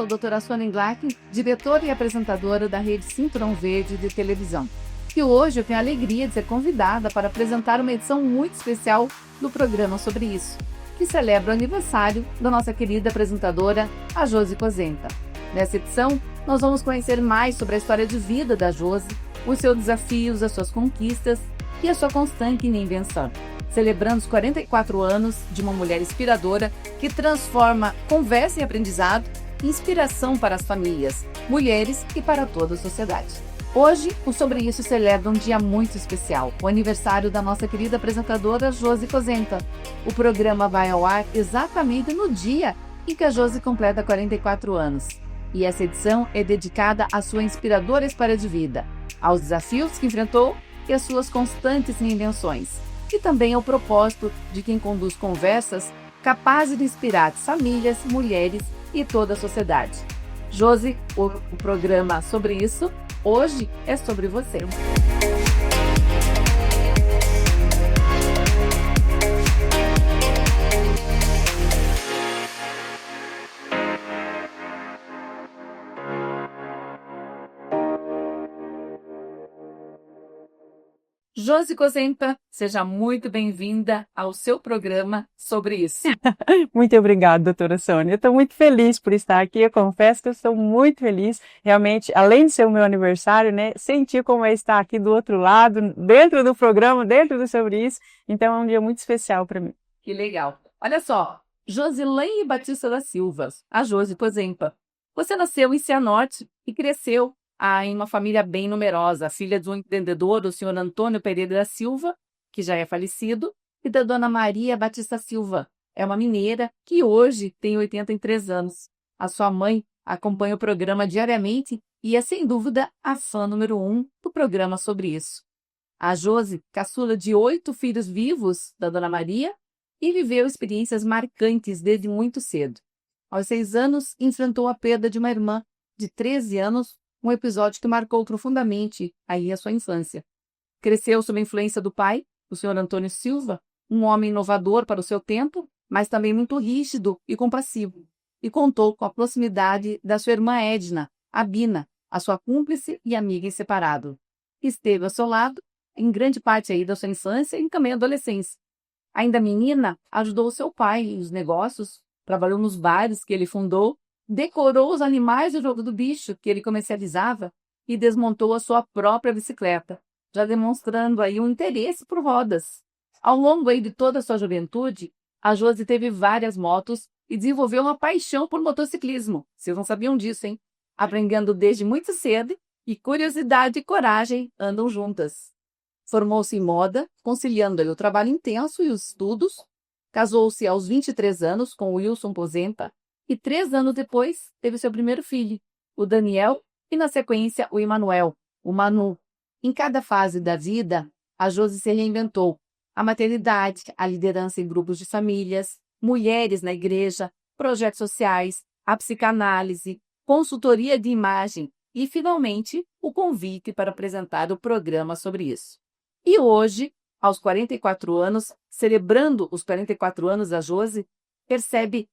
sou a doutora Sônia Inglack, diretora e apresentadora da rede Cinturão Verde de televisão. E hoje eu tenho a alegria de ser convidada para apresentar uma edição muito especial do programa sobre isso, que celebra o aniversário da nossa querida apresentadora, a Josi Cosenta. Nessa edição, nós vamos conhecer mais sobre a história de vida da Josi, os seus desafios, as suas conquistas e a sua constante invenção, celebrando os 44 anos de uma mulher inspiradora que transforma conversa e aprendizado em inspiração para as famílias, mulheres e para toda a sociedade. Hoje, o Sobre Isso celebra um dia muito especial, o aniversário da nossa querida apresentadora Josi Cosenta. O programa vai ao ar exatamente no dia em que a Josi completa 44 anos. E essa edição é dedicada à sua inspiradora história de vida, aos desafios que enfrentou e às suas constantes invenções. E também ao propósito de quem conduz conversas capazes de inspirar famílias, mulheres e toda a sociedade. Josi, o programa Sobre Isso, hoje é sobre você. Josi Cosenta, seja muito bem-vinda ao seu programa Sobre Isso. Muito obrigada, doutora Sônia. Eu estou muito feliz por estar aqui. Eu confesso que eu estou muito feliz. Realmente, além de ser o meu aniversário, né, sentir como é estar aqui do outro lado, dentro do programa, dentro do Sobre Isso. Então, é um dia muito especial para mim. Que legal. Olha só, Josilene Batista da Silva, a Josi Cosenta. Você nasceu em Cianorte e cresceu em uma família bem numerosa, filha de um empreendedor, o senhor Antônio Pereira da Silva, que já é falecido, e da dona Maria Batista Silva. É uma mineira que hoje tem 83 anos. A sua mãe acompanha o programa diariamente e é, sem dúvida, a fã número 1 do programa Sobre Isso. A Josi, caçula de 8 filhos vivos da dona Maria, e viveu experiências marcantes desde muito cedo. Aos 6 anos, enfrentou a perda de uma irmã de 13 anos, um episódio que marcou profundamente a sua infância. Cresceu sob a influência do pai, o senhor Antônio Silva, um homem inovador para o seu tempo, mas também muito rígido e compassivo, e contou com a proximidade da sua irmã Edna, a Bina, a sua cúmplice e amiga inseparável. Esteve ao seu lado em grande parte da sua infância e também adolescência. Ainda menina, ajudou seu pai nos negócios, trabalhou nos bares que ele fundou, decorou os animais do jogo do bicho que ele comercializava e desmontou a sua própria bicicleta, já demonstrando um interesse por rodas. Ao longo de toda a sua juventude, a Josi teve várias motos e desenvolveu uma paixão por motociclismo. Vocês não sabiam disso, hein? Aprendendo desde muito cedo e curiosidade e coragem andam juntas. Formou-se em moda, conciliando o trabalho intenso e os estudos. Casou-se aos 23 anos com o Wilson Cosenta e 3 anos depois teve seu primeiro filho, o Daniel, e na sequência o Emanuel, o Manu. Em cada fase da vida, a Josi se reinventou. A maternidade, a liderança em grupos de famílias, mulheres na igreja, projetos sociais, a psicanálise, consultoria de imagem e, finalmente, o convite para apresentar o programa Sobre Isso. E hoje, aos 44 anos, celebrando os 44 anos da Josi, percebe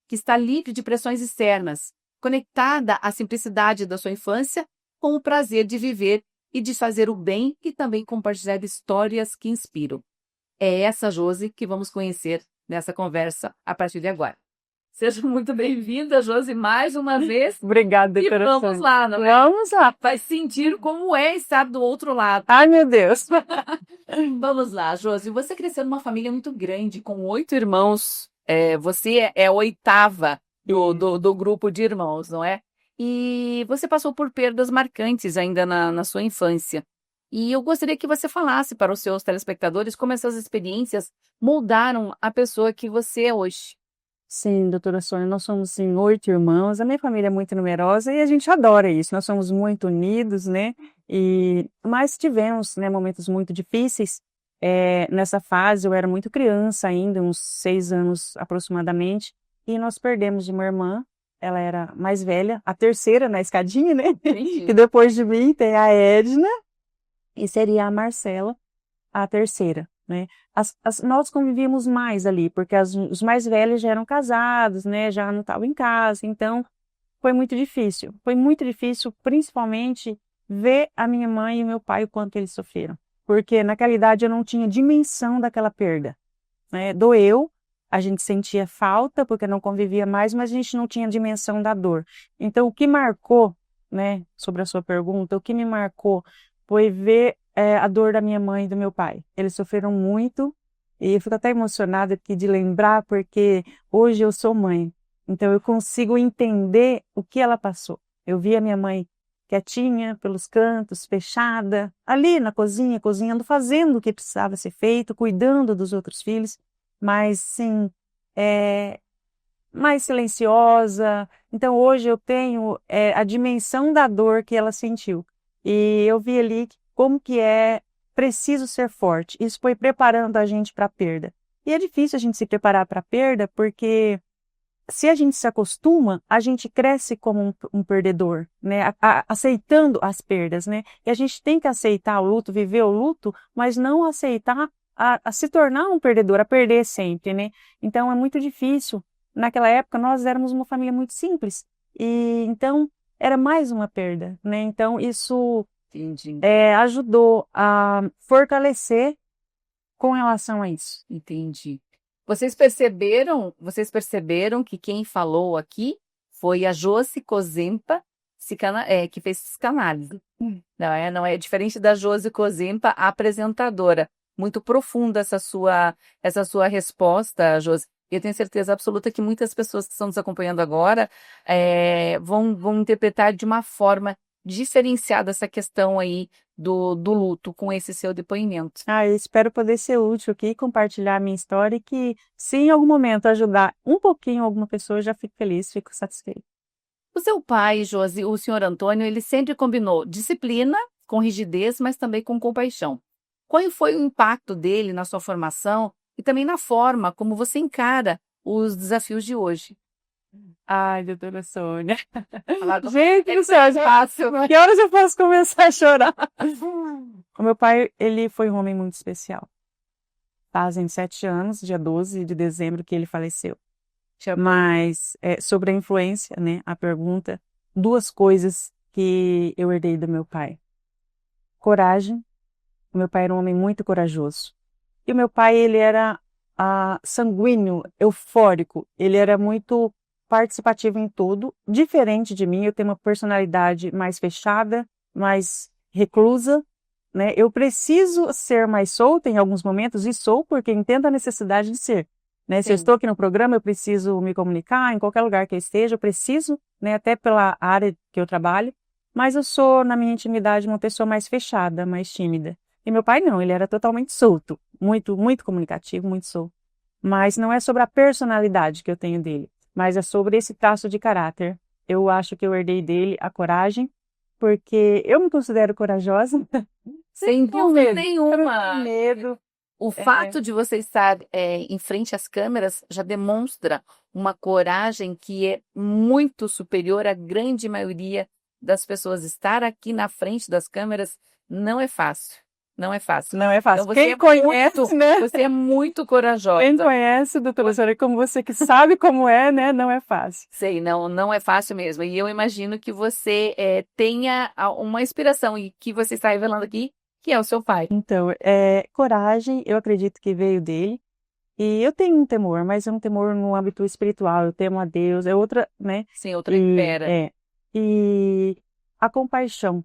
que está livre de pressões externas, conectada à simplicidade da sua infância, com o prazer de viver e de fazer o bem e também compartilhar histórias que inspiram. É essa Josi que vamos conhecer nessa conversa a partir de agora. Seja muito bem-vinda, Josi, mais uma vez. Obrigada, doutora Sônia. E vamos lá, não é? Vamos lá. Vai sentir como é estar do outro lado. Ai, meu Deus. Vamos lá, Josi. Você cresceu numa família muito grande, com 8 irmãos. Você é a 8ª do grupo de irmãos, não é? E você passou por perdas marcantes ainda na sua infância. E eu gostaria que você falasse para os seus telespectadores como essas experiências moldaram a pessoa que você é hoje. Sim, doutora Sônia, nós somos 8 irmãos, a minha família é muito numerosa e a gente adora isso, nós somos muito unidos, né? Mas tivemos, né, momentos muito difíceis. Nessa fase eu era muito criança ainda, uns 6 anos aproximadamente, e nós perdemos uma irmã. Ela era mais velha, a terceira na escadinha, né? E depois de mim tem a Edna e seria a Marcela, a terceira, né? Nós convivíamos mais ali, porque os mais velhos já eram casados, né? Já não estavam em casa, então foi muito difícil, principalmente ver a minha mãe e o meu pai o quanto eles sofreram, porque naquela idade eu não tinha dimensão daquela perda, né? Doeu, a gente sentia falta porque não convivia mais, mas a gente não tinha dimensão da dor. Então, o que marcou, né, sobre a sua pergunta, o que me marcou foi ver a dor da minha mãe e do meu pai. Eles sofreram muito e eu fico até emocionada aqui de lembrar, porque hoje eu sou mãe, então eu consigo entender o que ela passou. Eu vi a minha mãe quietinha, pelos cantos, fechada, ali na cozinha, cozinhando, fazendo o que precisava ser feito, cuidando dos outros filhos, mas sim, é, mais silenciosa. Então hoje eu tenho a dimensão da dor que ela sentiu. E eu vi ali como que é preciso ser forte. Isso foi preparando a gente para a perda. E é difícil a gente se preparar para a perda, porque se a gente se acostuma, a gente cresce como um perdedor, né? Aceitando as perdas, né? E a gente tem que aceitar o luto, viver o luto, mas não aceitar a se tornar um perdedor, a perder sempre, né? Então é muito difícil. Naquela época nós éramos uma família muito simples e então era mais uma perda, né? Então isso Entendi. ajudou a fortalecer com relação a isso. Entendi. Vocês perceberam que quem falou aqui foi a Josi Cozempa, que fez psicanálise. Não é diferente da Josi Cozempa, a apresentadora. Muito profunda essa sua resposta, Josi. Eu tenho certeza absoluta que muitas pessoas que estão nos acompanhando agora vão interpretar de uma forma diferenciada essa questão aí do luto com esse seu depoimento. Eu espero poder ser útil aqui, compartilhar a minha história e que, se em algum momento ajudar um pouquinho alguma pessoa, eu já fico feliz, fico satisfeita. O seu pai, Josi, o senhor Antônio, ele sempre combinou disciplina com rigidez, mas também com compaixão. Qual foi o impacto dele na sua formação e também na forma como você encara os desafios de hoje? Ai, doutora Sônia. Falar do- Gente do céu, fácil, né? que horas eu posso começar a chorar? O meu pai, ele foi um homem muito especial. Fazem 7 anos, dia 12 de dezembro, que ele faleceu. Mas, sobre a influência, né, a pergunta, 2 coisas que eu herdei do meu pai. Coragem. O meu pai era um homem muito corajoso. E o meu pai, ele era sanguíneo, eufórico. Ele era muito participativo em tudo. Diferente de mim, eu tenho uma personalidade mais fechada, mais reclusa, né? Eu preciso ser mais solta em alguns momentos, e sou porque entendo a necessidade de ser. Né? Se eu Sim. estou aqui no programa, eu preciso me comunicar, em qualquer lugar que eu esteja, eu preciso, né, até pela área que eu trabalho, mas eu sou, na minha intimidade, uma pessoa mais fechada, mais tímida. E meu pai não, ele era totalmente solto, muito, muito comunicativo, muito solto. Mas não é sobre a personalidade que eu tenho dele, mas é sobre esse traço de caráter. Eu acho que eu herdei dele a coragem, porque eu me considero corajosa. Sem dúvida nenhuma. Eu não tenho medo. O fato de você estar em frente às câmeras já demonstra uma coragem que é muito superior à grande maioria das pessoas. Estar aqui na frente das câmeras não é fácil. Não é fácil. Não é fácil. Então, Quem conhece, né? Você é muito corajosa. Quem conhece, doutora Sônia, como você que sabe como é, né? Não é fácil. Sei, não é fácil mesmo. E eu imagino que você tenha uma inspiração e que você está revelando aqui, que é o seu pai. Então, coragem, eu acredito que veio dele. E eu tenho um temor, mas é um temor no âmbito espiritual. Eu temo a Deus, é outra, né? Sim, outra esfera. E a compaixão.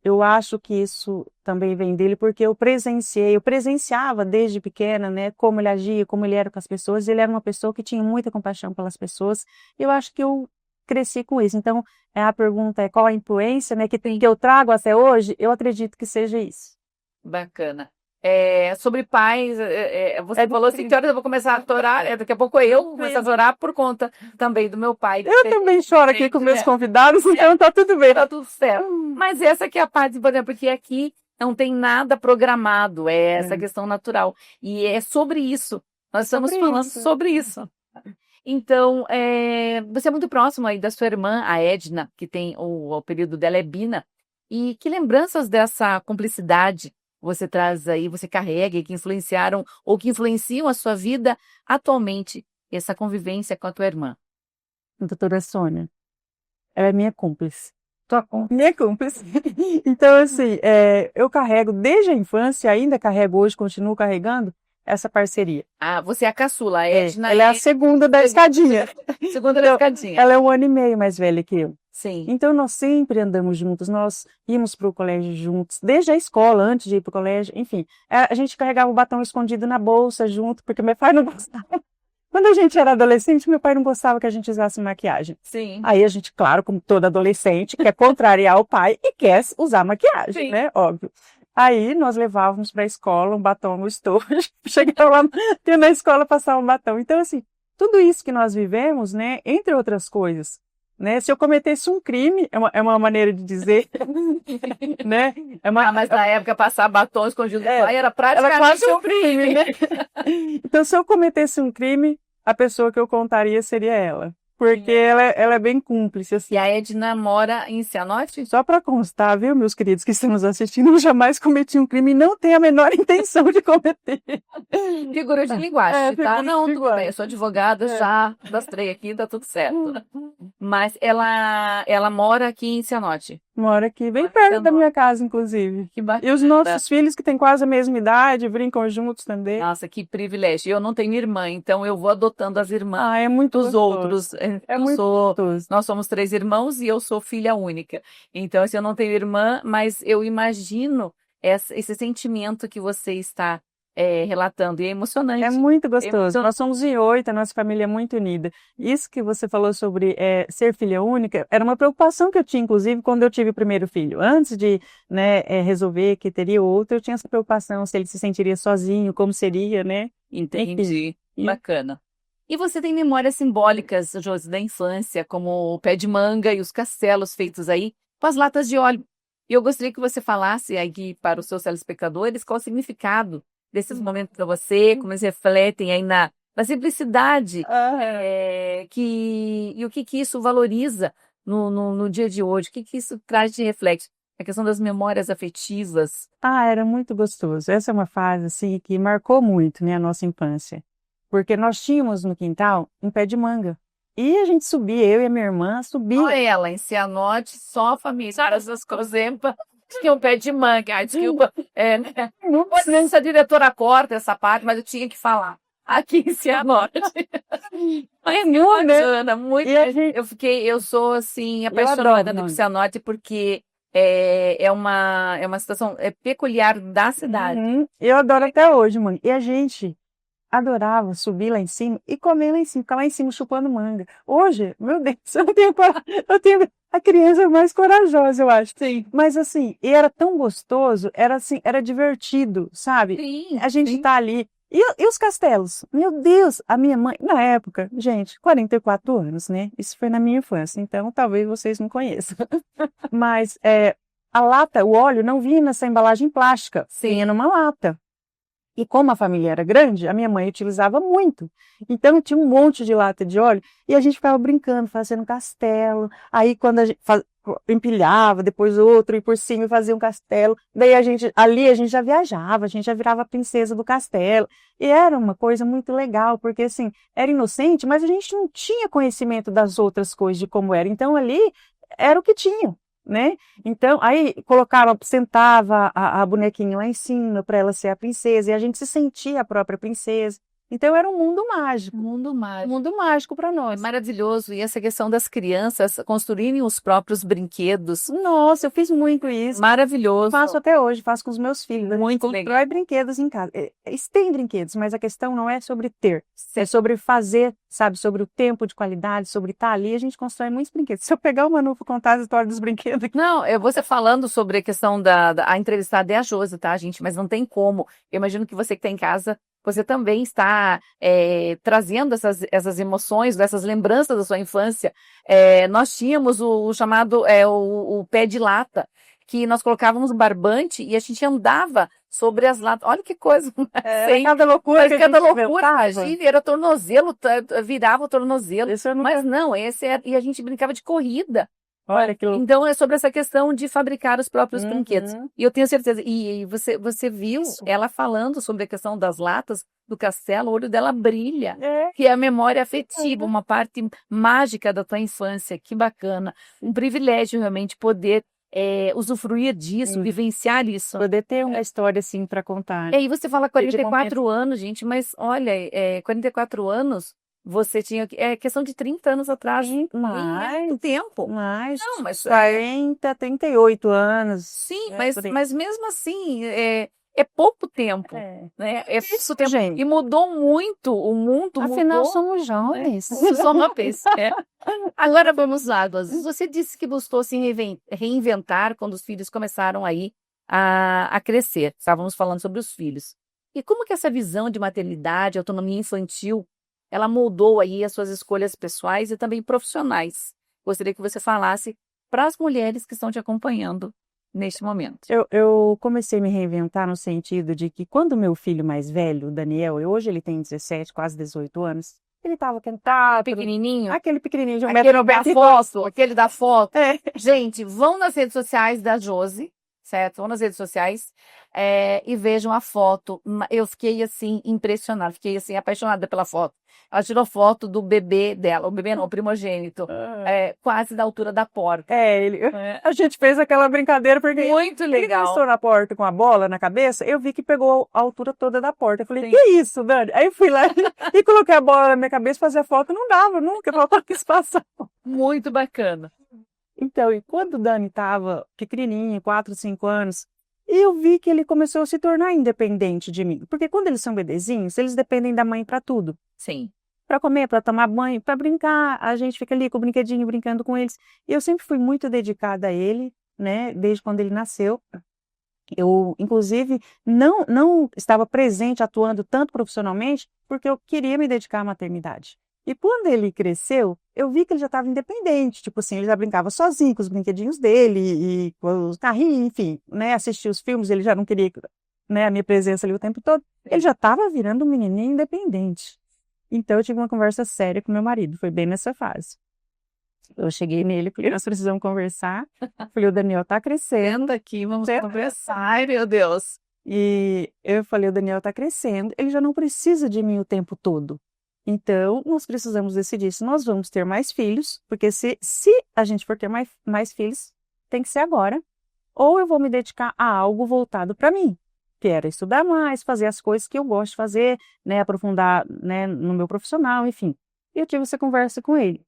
Eu acho que isso também vem dele, porque eu presenciava desde pequena, né, como ele agia, como ele era com as pessoas. Ele era uma pessoa que tinha muita compaixão pelas pessoas. Eu acho que eu cresci com isso. Então, a pergunta é qual a influência, né, que eu trago até hoje? Eu acredito que seja isso. Bacana. Sobre pais, você falou assim, que horas eu vou começar a chorar? Daqui a pouco eu vou começar a chorar por conta também do meu pai. Eu também choro aqui com meus convidados, então tá tudo bem. Tá tudo certo. Mas essa que é a parte importante, porque aqui não tem nada programado, é essa questão natural. E é sobre isso. Nós estamos falando sobre isso. Então, você é muito próximo aí da sua irmã, a Edna, que tem o apelido dela é Bina. E que lembranças dessa cumplicidade você traz aí, você carrega e que influenciaram ou que influenciam a sua vida atualmente, essa convivência com a tua irmã? Doutora Sônia, ela é minha cúmplice. Tua conta. Minha cúmplice. Então, assim, eu carrego desde a infância, ainda carrego hoje, continuo carregando essa parceria. Ah, você é a caçula, a Edna Ela é a segunda da escadinha. segunda da Então, escadinha. ela é 1 ano e meio mais velha que eu. Sim. Então, nós sempre andamos juntos, nós íamos para o colégio juntos, desde a escola, antes de ir para o colégio, enfim. A gente carregava o batom escondido na bolsa junto, porque meu pai não gostava. Quando a gente era adolescente, meu pai não gostava que a gente usasse maquiagem. Sim. Aí a gente, claro, como toda adolescente, quer contrariar o pai e quer usar maquiagem, Sim. né? Óbvio. Aí nós levávamos para a escola um batom no estojo, chegava lá na escola passar um batom. Então, assim, tudo isso que nós vivemos, né, entre outras coisas, né, se eu cometesse um crime, é uma maneira de dizer, né? Mas na época passar batom escondido do pai era praticamente quase um crime, né? Então, se eu cometesse um crime, a pessoa que eu contaria seria ela. Porque ela é bem cúmplice, assim. E a Edna mora em Cianorte? Só para constar, viu, meus queridos que estão nos assistindo, eu jamais cometi um crime e não tenho a menor intenção de cometer. Figura de linguagem, tá? figura Não, de tudo linguagem. bem, eu sou advogada, já dastrei aqui, tá tudo certo. Mas ela mora aqui em Cianorte. Mora aqui, bem Mora em perto da Cianorte. minha casa, inclusive. Que bacana. E os nossos filhos, que têm quase a mesma idade, brincam juntos também. Nossa, que privilégio. Eu não tenho irmã, então eu vou adotando as irmãs É muito dos gostoso. outros. É muito gostoso. Nós somos 3 irmãos e eu sou filha única. Então, assim, eu não tenho irmã, mas eu imagino esse sentimento que você está relatando. E é emocionante. É muito gostoso. Então- Nós somos em 8, a nossa família é muito unida. Isso que você falou sobre ser filha única, era uma preocupação que eu tinha, inclusive, quando eu tive o primeiro filho. Antes de, né, resolver que teria outro, eu tinha essa preocupação se ele se sentiria sozinho, como seria, né? Entendi. Enfim. Bacana. E você tem memórias simbólicas, Josi, da infância, como o pé de manga e os castelos feitos aí com as latas de óleo. E eu gostaria que você falasse aqui para os seus telespectadores qual o significado desses momentos para você, como eles refletem aí na simplicidade e o que isso valoriza no dia de hoje, o que isso traz de reflexo. A questão das memórias afetivas. Era muito gostoso. Essa é uma fase, assim, que marcou muito, né, a nossa infância. Porque nós tínhamos no quintal um pé de manga. E a gente subia, eu e a minha irmã, subia. Olha ela, em Cianorte, só a família. Essas Cruzempa tinha um pé de manga. Ai, desculpa. Né? Pode ser se a diretora corta essa parte, mas eu tinha que falar. Aqui em Cianorte. Mas muito, né? Ana, muito. E a gente- Eu sou, assim, adoro apaixonada Manga. por Cianorte porque é uma situação peculiar da cidade. Eu adoro até hoje, mãe. E a gente adorava subir lá em cima e comer lá em cima, ficar lá em cima chupando manga. Hoje, meu Deus, eu não tenho coragem. Eu tenho a criança mais corajosa, eu acho. Sim. Mas assim, e era tão gostoso, era assim, era divertido, sabe? Sim, A gente sim. tá ali. E os castelos? Meu Deus, a minha mãe, na época, gente, 44 anos, né? Isso foi na minha infância, então talvez vocês não conheçam. Mas a lata, o óleo, não vinha nessa embalagem plástica, vinha numa lata. E como a família era grande, a minha mãe utilizava muito. Então tinha um monte de lata de óleo e a gente ficava brincando, fazendo castelo. Aí quando a gente empilhava, depois outro, e por cima fazia um castelo. Daí ali a gente já viajava, a gente já virava a princesa do castelo. E era uma coisa muito legal, porque assim, era inocente, mas a gente não tinha conhecimento das outras coisas, de como era. Então ali era o que tinha, né? Então, aí sentava a bonequinha lá em cima para ela ser a princesa, e a gente se sentia a própria princesa. Então era um mundo mágico. Mundo mágico. Um mundo mágico para nós. Maravilhoso. E essa questão das crianças construírem os próprios brinquedos. Nossa, eu fiz muito isso. Maravilhoso. Faço até hoje, faço com os meus filhos. Muito Constrói legal. brinquedos em casa. Eles têm brinquedos, mas a questão não é sobre ter, é sobre fazer, sabe? Sobre o tempo de qualidade, sobre estar ali, a gente constrói muitos brinquedos. Se eu pegar o Manu para contar a história dos brinquedos aqui. Não, você falando sobre a questão a entrevistada é a Josi, tá, gente? Mas não tem como. Eu imagino que você que está em casa, você também está trazendo essas emoções, essas lembranças da sua infância. Nós tínhamos o chamado o pé de lata, que nós colocávamos um barbante e a gente andava sobre as latas. Olha que coisa. Cada loucura. Cada loucura. Imagina, era tornozelo, virava o tornozelo. Isso eu não... Mas não, e a gente brincava de corrida. Olha que louco. Então, é sobre essa questão de fabricar os próprios Uhum. brinquedos. E eu tenho certeza, e você viu Isso. ela falando sobre a questão das latas do castelo, o olho dela brilha, É. que é a memória afetiva, uma parte mágica da tua infância. Que bacana. Um privilégio realmente poder usufruir disso, Sim. vivenciar isso. Poder ter uma história assim para contar. E aí você fala De 44 anos, gente, mas olha, 44 anos, você tinha. É questão de 30 anos atrás. Nem é Mais, muito tempo. mais. Não, mas 40, 38 anos. sim, né, por aí. mas mesmo assim, é pouco tempo, É. né? É pouco tempo. Gente. E mudou muito, o mundo Afinal, mudou. somos jovens. Jovens, Agora vamos lá, Dose. Você disse que buscou se reinventar quando os filhos começaram aí a crescer. Estávamos falando sobre os filhos. E como que essa visão de maternidade, autonomia infantil, ela moldou aí as suas escolhas pessoais e também profissionais? Gostaria que você falasse para as mulheres que estão te acompanhando neste momento. Eu comecei a me reinventar no sentido de que quando meu filho mais velho, o Daniel, hoje ele tem 17, quase 18 anos, ele estava cantado, Pequenininho? aquele pequenininho de Aquele da 1,90 m. foto, aquele da foto. É. Gente, vão nas redes sociais da Josi, certo? Vão nas redes sociais e vejam a foto. Eu fiquei assim, impressionada, fiquei assim, apaixonada pela foto. Ela tirou foto do bebê dela, o bebê não, o primogênito, quase da altura da porta. A gente fez aquela brincadeira porque Muito ele legal. começou na porta com a bola na cabeça, eu vi que pegou a altura toda da porta. Eu falei, Sim. que isso, Dani? Aí eu fui lá e coloquei a bola na minha cabeça, fazer a foto, não dava nunca, faltava espaço. Muito bacana. Então, e quando o Dani estava pequenininho, 4, 5 anos, eu vi que ele começou a se tornar independente de mim. Porque quando eles são bebezinhos, eles dependem da mãe para tudo. Sim. Para comer, para tomar banho, para brincar, a gente fica ali com o brinquedinho brincando com eles. E eu sempre fui muito dedicada a ele, né, desde quando ele nasceu. Eu, inclusive, não estava presente, atuando tanto profissionalmente, porque eu queria me dedicar à maternidade. E quando ele cresceu, eu vi que ele já estava independente, tipo assim, ele já brincava sozinho com os brinquedinhos dele e com os carrinhos, enfim, né, assistir os filmes, ele já não queria, né, a minha presença ali o tempo todo. Ele já estava virando um menininho independente. Então eu tive uma conversa séria com meu marido, foi bem nessa fase. Eu cheguei nele, falei, nós precisamos conversar. Falei, o Daniel tá crescendo. Senta aqui, vamos conversar. Ai, meu Deus. E eu falei, o Daniel tá crescendo, ele já não precisa de mim o tempo todo. Então, nós precisamos decidir se nós vamos ter mais filhos, porque se a gente for ter mais filhos, tem que ser agora, ou eu vou me dedicar a algo voltado para mim, que era estudar mais, fazer as coisas que eu gosto de fazer, né, aprofundar, né, no meu profissional, enfim. E eu tive essa conversa com ele.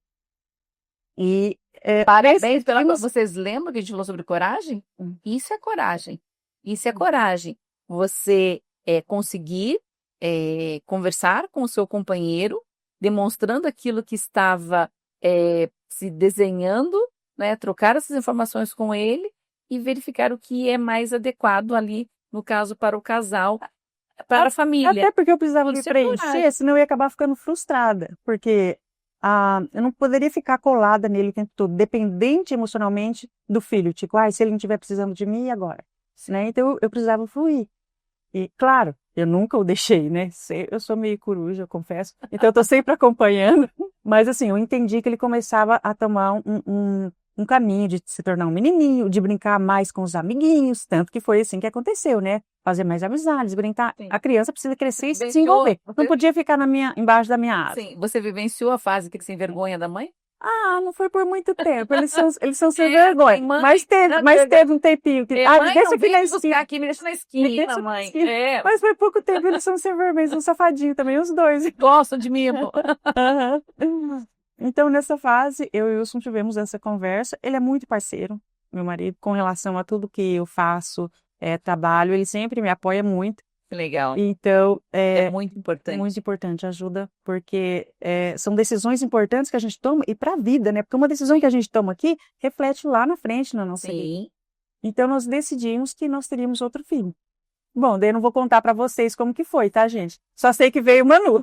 E parabéns pela. Vocês lembram que a gente falou sobre coragem? Isso é coragem. Isso é coragem. Você conseguir conversar com o seu companheiro, demonstrando aquilo que estava se desenhando, né? Trocar essas informações com ele e verificar o que é mais adequado ali, no caso, para o casal, para a família. Até porque eu precisava me Isso é preencher, coragem. senão eu ia acabar ficando frustrada, porque eu não poderia ficar colada nele o tempo todo, dependente emocionalmente do filho, tipo, se ele não estiver precisando de mim, e agora? Né? Então eu precisava fluir. E, claro, eu nunca o deixei, né? Eu sou meio coruja, eu confesso. Então eu tô sempre acompanhando. Mas assim, eu entendi que ele começava a tomar um caminho de se tornar um menininho, de brincar mais com os amiguinhos, tanto que foi assim que aconteceu, né? Fazer mais amizades, brincar. Sim. A criança precisa crescer e se desenvolver. Não podia ficar embaixo da minha asa. Sim, você vivenciou a fase que ele se envergonha da mãe? Não foi por muito tempo. Eles são sem vergonha. Mãe, mas teve um tempinho que. Mãe, deixa não aqui na vem esquina. buscar aqui, me deixa na esquina, mãe. Mas foi pouco tempo, eles são sem vergonha, são safadinhos também, os dois. Gostam de mim, pô. Então, nessa fase, eu e o Wilson tivemos essa conversa. Ele é muito parceiro, meu marido, com relação a tudo que eu faço, trabalho. Ele sempre me apoia muito. Legal. Então, é muito importante. Muito importante, ajuda, porque são decisões importantes que a gente toma e para a vida, né? Porque uma decisão que a gente toma aqui reflete lá na frente na nossa vida. Então, nós decidimos que nós teríamos outro filho. Bom, daí eu não vou contar para vocês como que foi, tá, gente? Só sei que veio o Manu.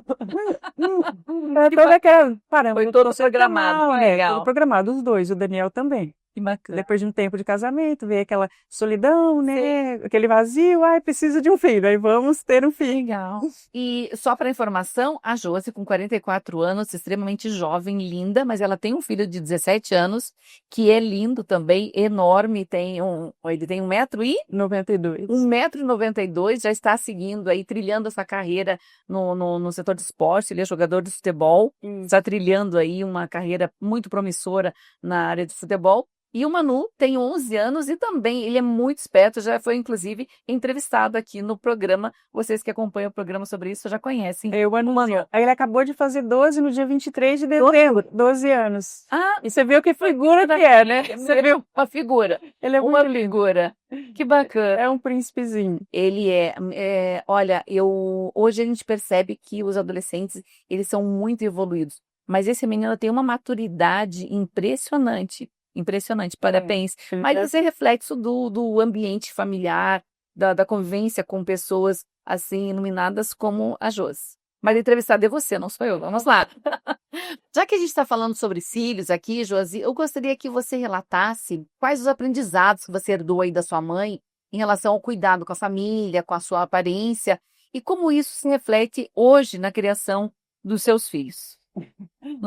Toda aquela... Foi todo programado, legal. Todo programado, os dois, o Daniel também. Que bacana. Depois de um tempo de casamento, veio aquela solidão, né? Aquele vazio, ai, precisa de um filho, aí vamos ter um filho. Legal. E só para informação, a Josi, com 44 anos, extremamente jovem, linda, mas ela tem um filho de 17 anos, que é lindo também, enorme, ele tem 92. 1,92 m, já está seguindo aí, trilhando essa carreira no setor de esporte, ele é jogador de futebol, está trilhando aí uma carreira muito promissora na área de futebol. E o Manu tem 11 anos e também ele é muito esperto, já foi inclusive entrevistado aqui no programa. Vocês que acompanham o programa sobre isso já conhecem. O Manu. Aí ele acabou de fazer 12 no dia 23 de dezembro, 12 anos. Ah, e você viu que figura que é, né? Você viu? Uma figura. Ele é Uma muito lindo. figura. Que bacana. É um príncipezinho. Ele olha, hoje a gente percebe que os adolescentes, eles são muito evoluídos. Mas esse menino tem uma maturidade impressionante. Impressionante, parabéns. Mas esse é reflexo do ambiente familiar, da convivência com pessoas assim iluminadas como a Josi. Mas a entrevistada é você, não sou eu. Vamos lá. Já que a gente está falando sobre filhos aqui, Josi, eu gostaria que você relatasse quais os aprendizados que você herdou aí da sua mãe em relação ao cuidado com a família, com a sua aparência, e como isso se reflete hoje na criação dos seus filhos.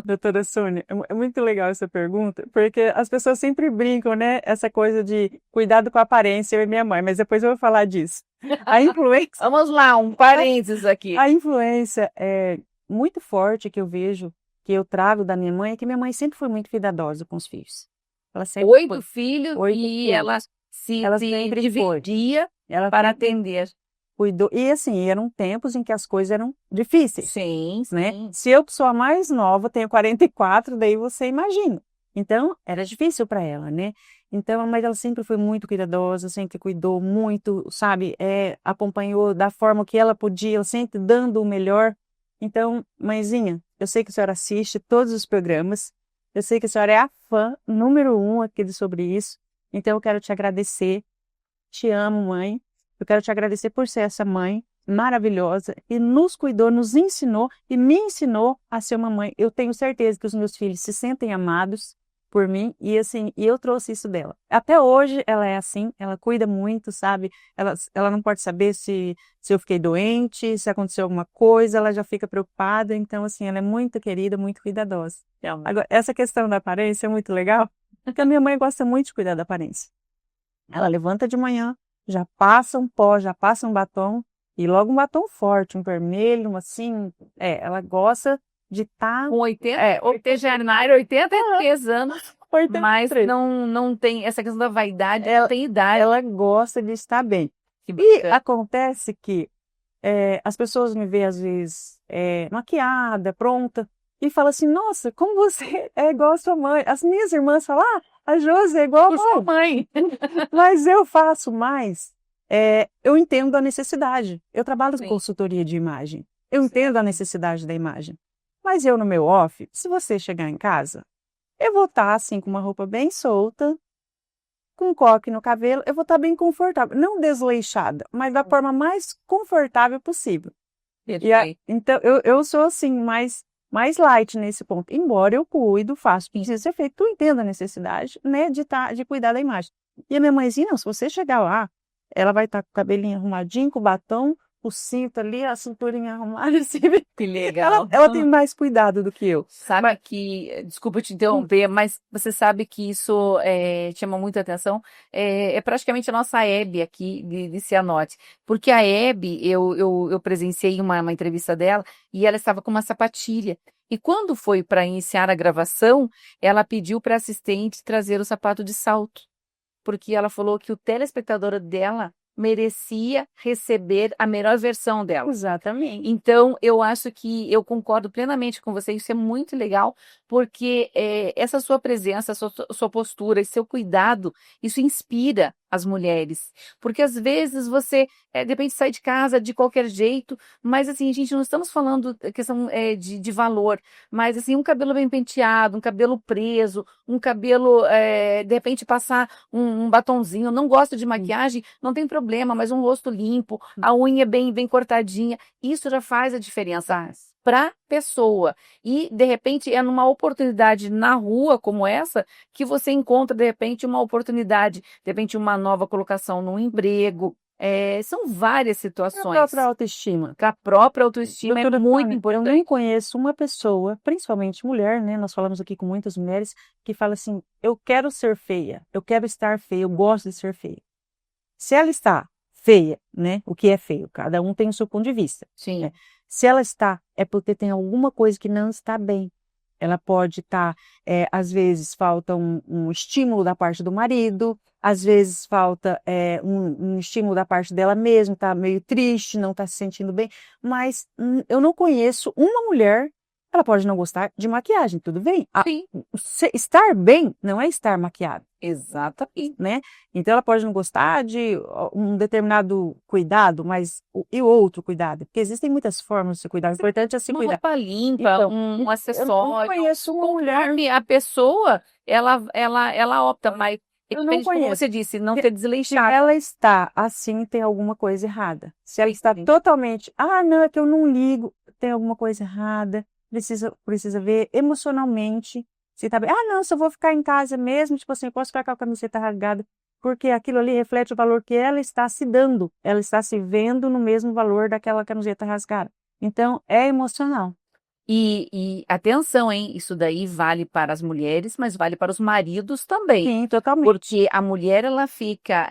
Doutora Sônia, é muito legal essa pergunta, porque as pessoas sempre brincam, né? Essa coisa de cuidado com a aparência, eu e minha mãe, mas depois eu vou falar disso. A influência. Vamos lá, um parênteses aqui. A influência é muito forte que eu vejo, que eu trago da minha mãe, é que minha mãe sempre foi muito cuidadosa com os filhos. Ela sempre 8 filhos Oito e filhos. ela se sempre dividia Ela para atender. cuidou. E assim, eram tempos em que as coisas eram difíceis. Sim, Né? sim. Se eu sou a mais nova, tenho 44, daí você imagina. Então, era difícil para ela, né? Então, a mãe dela sempre foi muito cuidadosa, sempre cuidou muito, sabe? Acompanhou da forma que ela podia, sempre dando o melhor. Então, mãezinha, eu sei que a senhora assiste todos os programas, eu sei que a senhora é a fã número 1 aqui sobre isso, então eu quero te agradecer. Te amo, mãe. Eu quero te agradecer por ser essa mãe maravilhosa e nos cuidou, nos ensinou e me ensinou a ser uma mãe. Eu tenho certeza que os meus filhos se sentem amados por mim e assim, e eu trouxe isso dela. Até hoje ela é assim, ela cuida muito, sabe? Ela não pode saber se eu fiquei doente, se aconteceu alguma coisa, ela já fica preocupada. Então, assim, ela é muito querida, muito cuidadosa. Agora, essa questão da aparência é muito legal, porque a minha mãe gosta muito de cuidar da aparência. Ela levanta de manhã, já passa um pó, já passa um batom, e logo um batom forte, um vermelho, assim, ela gosta de estar... Com 83 anos, 83. mas não tem essa questão da vaidade, Ela- não tem idade. Ela gosta de estar bem. Que E bacana. acontece que as pessoas me veem, às vezes, maquiada, pronta, e falam assim, nossa, como você é igual a sua mãe. As minhas irmãs falam, a Josi é igual a Sua mãe. Mas eu faço mais. Eu entendo a necessidade. Eu trabalho com Sim. consultoria de imagem. Eu entendo a necessidade da imagem. Mas eu, no meu off, se você chegar em casa, eu vou estar assim com uma roupa bem solta, com um coque no cabelo, eu vou estar bem confortável. Não desleixada, mas da forma mais confortável possível. Perfeito. Então, eu sou assim, mais light nesse ponto. Embora eu cuido, faço o que precisa ser feito, tu entenda a necessidade, né, de cuidar da imagem. E a minha mãezinha, não, se você chegar lá, ela vai estar com o cabelinho arrumadinho, com o batom, o cinto ali, a cinturinha arrumada, assim. Que legal. Ela tem mais cuidado do que eu. Sabe que, desculpa te interromper, mas você sabe que isso chama muita atenção. É praticamente a nossa Hebe aqui de Cianorte. Porque a Hebe, eu presenciei uma entrevista dela e ela estava com uma sapatilha. E quando foi para iniciar a gravação, ela pediu para a assistente trazer o sapato de salto. Porque ela falou que o telespectador dela merecia receber a melhor versão dela. Exatamente. Então, eu acho que eu concordo plenamente com você, isso é muito legal, porque essa sua presença, sua postura e seu cuidado, isso inspira as mulheres. Porque às vezes você, de repente, sai de casa de qualquer jeito, mas assim, gente, não estamos falando questão de valor, mas assim, um cabelo bem penteado, um cabelo preso, um cabelo, de repente, passar um batonzinho, não gosto de maquiagem, não tem problema, mas um rosto limpo, a unha bem cortadinha, isso já faz a diferença. para a pessoa. E, de repente, é numa oportunidade na rua como essa que você encontra, de repente, uma oportunidade, de repente, uma nova colocação num emprego. São várias A situações. própria autoestima. A própria autoestima é Doutora muito Sônia, eu importante. nem conheço uma pessoa, principalmente mulher, né? Nós falamos aqui com muitas mulheres, que fala assim: eu quero ser feia, eu quero estar feia, eu gosto de ser feia. Se ela está feia, né? O que é feio? Cada um tem o seu ponto de vista. Sim. Né? Se ela está, é porque tem alguma coisa que não está bem. Ela pode estar, às vezes falta um estímulo da parte do marido, às vezes falta um estímulo da parte dela mesma, está meio triste, não está se sentindo bem, mas eu não conheço uma mulher, ela pode não gostar de maquiagem, tudo bem? Sim. Estar bem não é estar maquiado, Exatamente. né? Então ela pode não gostar de um determinado cuidado, mas e o outro cuidado? Porque existem muitas formas de se cuidar, o importante é se Uma cuidar. roupa limpa, Então, um eu não acessório. conheço uma mulher, Conforme a pessoa, ela opta, mas eu não depende, como conheço. você disse, não Se ter se desleixado. ela está assim, tem alguma coisa errada. Se ela está Sim. totalmente, não, é que eu não ligo, tem alguma coisa errada, precisa ver emocionalmente se tá bem. Não, se eu vou ficar em casa mesmo, tipo assim, eu posso ficar com a camiseta rasgada, porque aquilo ali reflete o valor que ela está se dando, ela está se vendo no mesmo valor daquela camiseta rasgada. Então, é emocional. E atenção, hein? Isso daí vale para as mulheres, mas vale para os maridos também. Sim, totalmente. Porque a mulher, ela fica,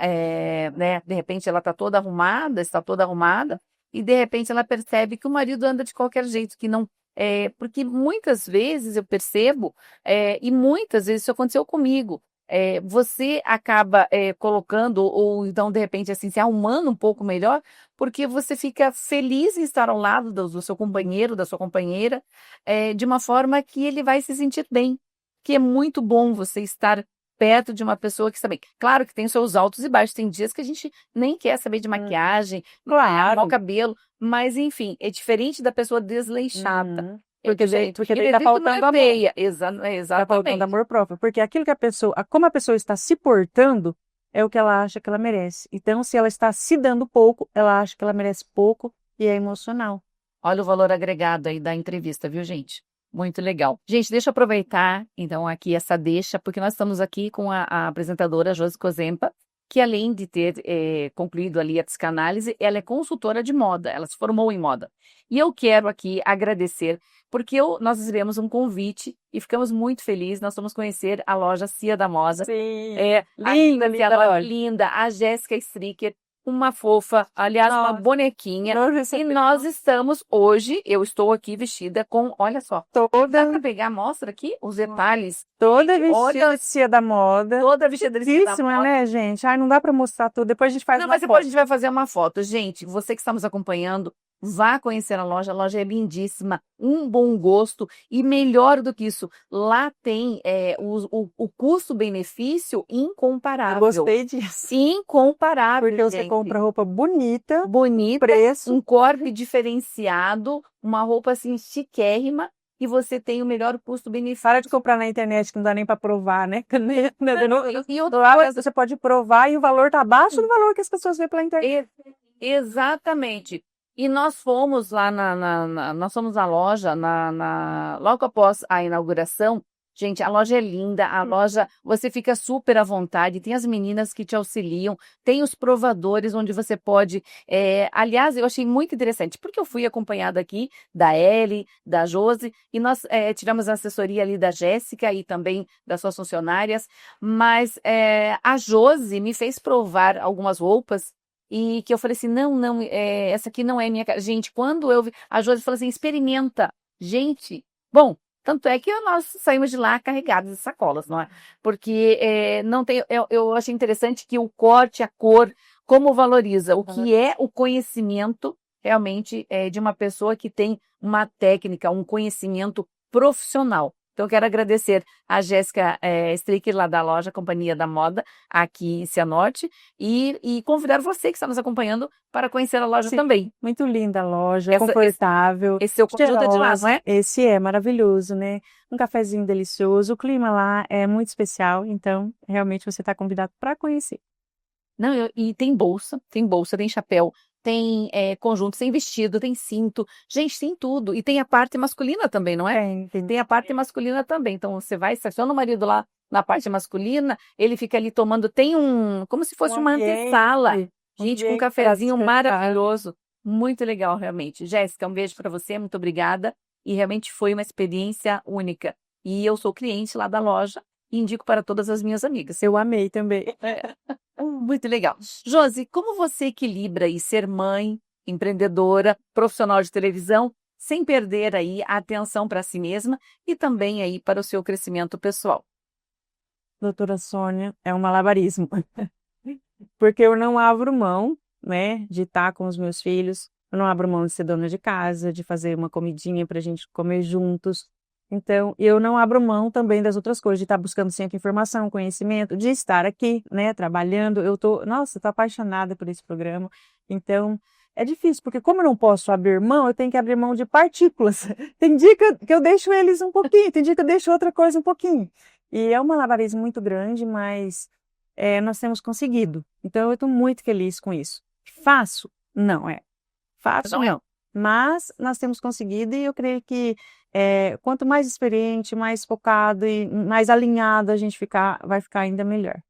né? De repente, ela está toda arrumada, e de repente ela percebe que o marido anda de qualquer jeito, que não. Porque muitas vezes eu percebo, e muitas vezes isso aconteceu comigo. Você acaba colocando, ou então, de repente, assim, se arrumando um pouco melhor, porque você fica feliz em estar ao lado do seu companheiro, da sua companheira, de uma forma que ele vai se sentir bem. Que é muito bom você estar perto de uma pessoa que está bem. Claro que tem seus altos e baixos, tem dias que a gente nem quer saber de maquiagem, arrumar o cabelo, mas enfim, é diferente da pessoa desleixada. Uhum. É Porque diferente. porque E daí não tá existe faltando mulher amor. feia. Tá faltando Exatamente. amor próprio. Porque aquilo que como a pessoa está se portando, é o que ela acha que ela merece. Então, se ela está se dando pouco, ela acha que ela merece pouco e é emocional. Olha o valor agregado aí da entrevista, viu, gente? Muito legal. Gente, deixa eu aproveitar, então, aqui essa deixa, porque nós estamos aqui com a apresentadora Josi Cozempa, que além de ter concluído ali a psicanálise, ela é consultora de moda, ela se formou em moda. E eu quero aqui agradecer, porque nós recebemos um convite e ficamos muito felizes, nós fomos conhecer a loja Cia da Moda. Sim. A Linda, Cia linda loja, loja. linda, a Jéssica Stricker, uma fofa, aliás, uma Nossa, bonequinha. E nós estamos hoje, eu estou aqui vestida com, olha só, dá toda para pegar, mostra aqui os detalhes. toda Gente, vestida olha, de Cia da Moda. toda vestida de Cia da Lindíssima, Moda. né, gente? Ai, não dá para mostrar tudo. Depois a gente faz Não, uma mas depois a foto. gente vai fazer uma foto. Gente, você que está nos acompanhando, vá conhecer a loja é lindíssima, um bom gosto e melhor do que isso, lá tem o custo-benefício Eu incomparável. gostei disso. Incomparável, Porque você gente. compra roupa bonita, Bonita, preço. um corte diferenciado, uma roupa assim chiquérrima e você tem o melhor custo-benefício. Para de comprar na internet que não dá nem para provar, né? E outra Lá coisa, você pode provar e o valor tá abaixo do valor que as pessoas vêem pela internet. exatamente. E nós fomos lá nós fomos à loja logo após a inauguração. Gente, a loja é linda, a loja, você fica super à vontade, tem as meninas que te auxiliam, tem os provadores onde você pode. Aliás, eu achei muito interessante, porque eu fui acompanhada aqui da Ellie, da Josi, e nós tivemos a assessoria ali da Jéssica e também das suas funcionárias, mas a Josi me fez provar algumas roupas. E que eu falei assim, não, essa aqui não é minha cara. Gente, quando eu vi, a Josi falou assim, experimenta. Gente, bom, tanto é que nós saímos de lá carregados de sacolas, não é? Porque não tem, eu achei interessante que o corte, a cor, como valoriza, o que é o conhecimento realmente de uma pessoa que tem uma técnica, um conhecimento profissional. Então, eu quero agradecer a Jéssica Stricker, lá da loja Companhia da Moda, aqui em Cianorte, e convidar você que está nos acompanhando para conhecer a loja Sim, também. muito linda a loja, confortável, Esse seu conjunto é de lá, não é? Esse é maravilhoso, né? Um cafezinho delicioso, o clima lá é muito especial, então realmente você está convidado para conhecer. Não, e tem bolsa, tem chapéu tem conjunto sem vestido, tem cinto, gente, tem tudo. E tem a parte masculina também, não é? Tem a parte masculina também. Então você vai, estaciona o marido lá na parte masculina, ele fica ali tomando, tem como se fosse uma antessala. Gente, com um cafezinho maravilhoso. Muito legal, realmente. Jéssica, um beijo para você, muito obrigada. E realmente foi uma experiência única. E eu sou cliente lá da loja e indico para todas as minhas amigas. Eu amei também. Muito legal. Josi, como você equilibra aí ser mãe, empreendedora, profissional de televisão, sem perder aí a atenção para si mesma e também aí para o seu crescimento pessoal? Doutora Sônia, é um malabarismo. Porque eu não abro mão, né, de estar com os meus filhos, eu não abro mão de ser dona de casa, de fazer uma comidinha para a gente comer juntos. Então, eu não abro mão também das outras coisas, de estar buscando sempre informação, conhecimento, de estar aqui, né, trabalhando. Eu tô apaixonada por esse programa. Então, é difícil, porque como eu não posso abrir mão, eu tenho que abrir mão de partículas. Tem dia que eu deixo eles um pouquinho, tem dia que eu deixo outra coisa um pouquinho. E é um malabarismo muito grande, mas nós temos conseguido. Então, eu estou muito feliz com isso. Fácil? Não é. Fácil não. Mas nós temos conseguido e eu creio que quanto mais experiente, mais focado e mais alinhado a gente vai ficar ainda melhor.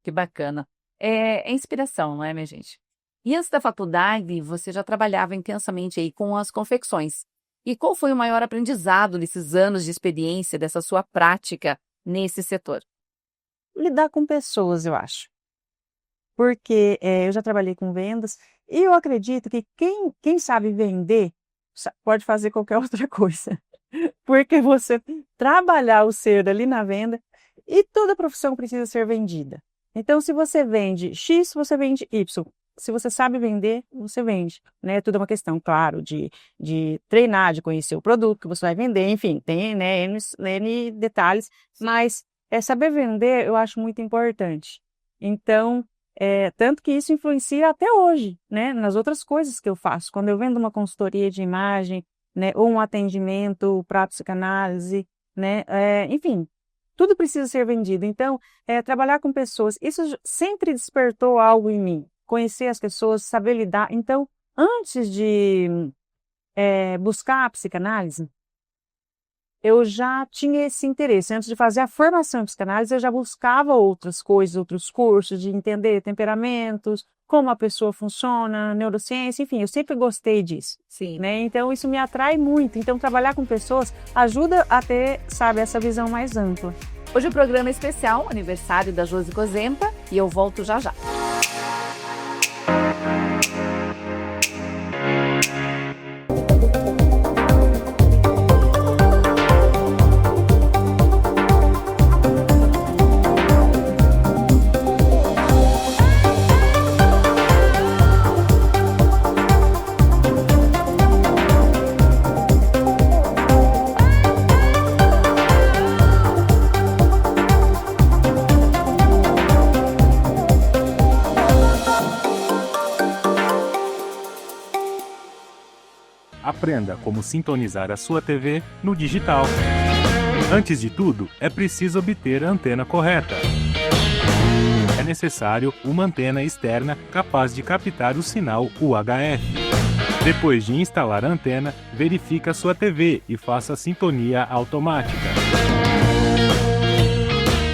Que bacana. É inspiração, não é, minha gente? E antes da faculdade, você já trabalhava intensamente aí com as confecções. E qual foi o maior aprendizado nesses anos de experiência, dessa sua prática nesse setor? Lidar com pessoas, eu acho. Porque eu já trabalhei com vendas e eu acredito que quem sabe vender pode fazer qualquer outra coisa. Porque você trabalhar o ser ali na venda e toda profissão precisa ser vendida. Então, se você vende X, você vende Y. Se você sabe vender, você vende, né? Tudo é uma questão, claro, de treinar, de conhecer o produto que você vai vender, enfim, tem, né, N detalhes, mas saber vender eu acho muito importante. Então, tanto que isso influencia até hoje, né, nas outras coisas que eu faço. Quando eu vendo uma consultoria de imagem, né, ou um atendimento para psicanálise, né, enfim, tudo precisa ser vendido. Então, trabalhar com pessoas, isso sempre despertou algo em mim. Conhecer as pessoas, saber lidar. Então, antes de buscar a psicanálise, eu já tinha esse interesse. Antes de fazer a formação em psicanálise, eu já buscava outras coisas, outros cursos, de entender temperamentos, como a pessoa funciona, neurociência, enfim, eu sempre gostei disso. Sim. Né? Então, isso me atrai muito. Então, trabalhar com pessoas ajuda a ter, sabe, essa visão mais ampla. Hoje o programa é especial, aniversário da Josi Cozempa, e eu volto já já. Aprenda como sintonizar a sua TV no digital. Antes de tudo, é preciso obter a antena correta. É necessário uma antena externa capaz de captar o sinal UHF. Depois de instalar a antena, verifique a sua TV e faça a sintonia automática.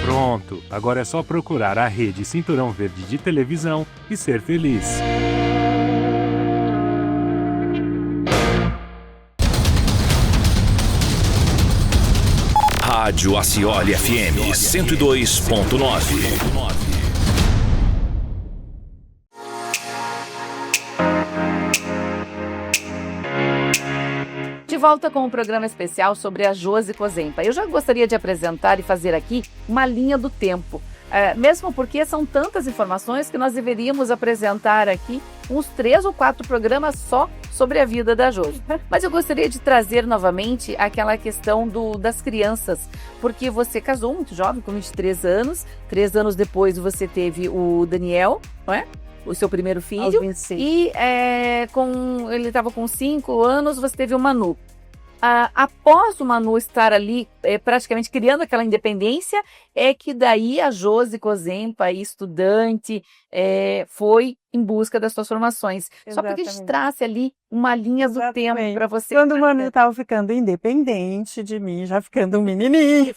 Pronto, agora é só procurar a rede Cinturão Verde de televisão e ser feliz. Rádio Acioli FM 102.9. De volta com um programa especial sobre a Josi Cozempa. Eu já gostaria de apresentar e fazer aqui uma linha do tempo. Mesmo porque são tantas informações que nós deveríamos apresentar aqui uns 3 ou 4 programas só sobre a vida da Josi. Mas eu gostaria de trazer novamente aquela questão das crianças, porque você casou muito jovem, com 23 anos, 3 anos depois você teve o Daniel, não é? O seu primeiro filho. Aos 26. E ele estava com 5 anos, você teve o Manu. Após o Manu estar ali praticamente criando aquela independência, é que daí a Josi Cozempa, estudante, foi em busca das suas formações. Só porque a gente Exatamente. trace ali uma linha do tempo Exatamente. para você. Quando o Manu estava ficando independente de mim, já ficando um menininho,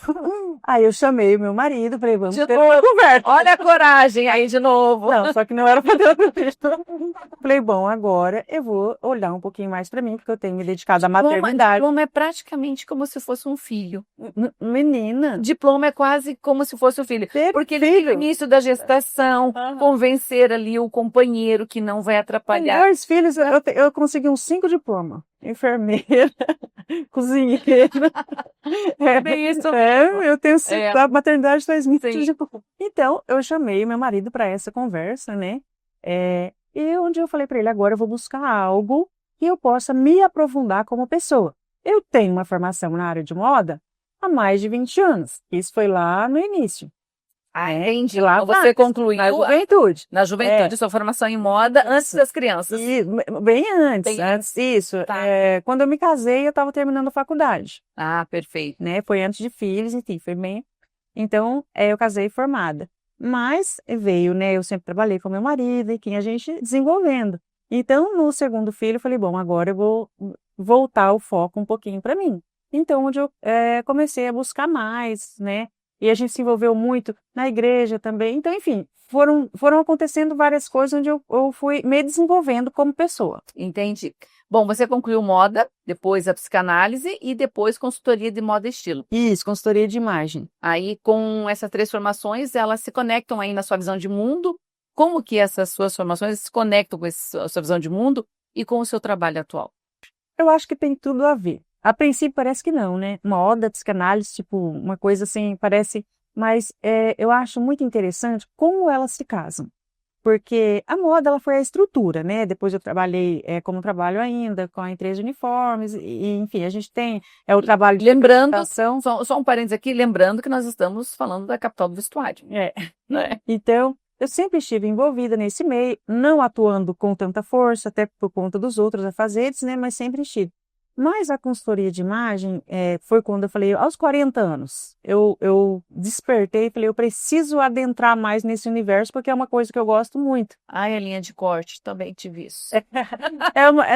aí eu chamei o meu marido, falei, vamos De ter uma conversa. Olha a coragem aí de novo. Não, só que não era para ter outra vez. Falei, bom, agora eu vou olhar um pouquinho mais para mim, porque eu tenho me dedicado à maternidade. Diploma é praticamente como se fosse um filho. Menina, Diploma é quase como se fosse um filho. Porque ele tem o início da gestação, convencer ali o companheiro que não vai atrapalhar. melhores filhos, eu consegui uns 5 diplomas. Enfermeira, cozinheira. Bem isso. Eu tenho a maternidade faz muito Sim. diploma. Então, eu chamei meu marido para essa conversa, né? E onde eu falei para ele, agora eu vou buscar algo que eu possa me aprofundar como pessoa. Eu tenho uma formação na área de moda há mais de 20 anos. Isso foi lá no início. Entendi. Lá Então você concluiu na juventude. na juventude sua formação em moda antes das crianças. E, bem antes, Bem antes disso. Tá. Quando eu me casei, eu estava terminando a faculdade, Ah, perfeito. né? Foi antes de filhos, enfim, foi bem. Então, eu casei formada. Mas veio, né? Eu sempre trabalhei com meu marido e quem a gente desenvolvendo. Então, no segundo filho, eu falei, bom, agora eu vou voltar o foco um pouquinho para mim. Então, onde eu comecei a buscar mais, né? E a gente se envolveu muito na igreja também. Então, enfim, foram acontecendo várias coisas onde eu fui me desenvolvendo como pessoa. Entendi. Bom, você concluiu moda, depois a psicanálise e depois consultoria de moda e estilo. Isso, consultoria de imagem. Aí, com essas 3 formações, elas se conectam aí na sua visão de mundo. Como que essas suas formações se conectam com a sua visão de mundo e com o seu trabalho atual? Eu acho que tem tudo a ver. A princípio parece que não, né? Moda, psicanálise, tipo, uma coisa assim, parece... Mas eu acho muito interessante como elas se casam. Porque a moda, ela foi a estrutura, né? Depois eu trabalhei, como trabalho ainda, com a empresa de uniformes, e enfim, a gente tem o trabalho de Lembrando, representação. só um parênteses aqui, lembrando que nós estamos falando da capital do vestuário. Né? Então, eu sempre estive envolvida nesse meio, não atuando com tanta força, até por conta dos outros afazeres, né? Mas sempre estive. Mas a consultoria de imagem foi quando eu falei, aos 40 anos, eu despertei e falei, eu preciso adentrar mais nesse universo, porque é uma coisa que eu gosto muito. Ai, a linha de corte, também tive isso.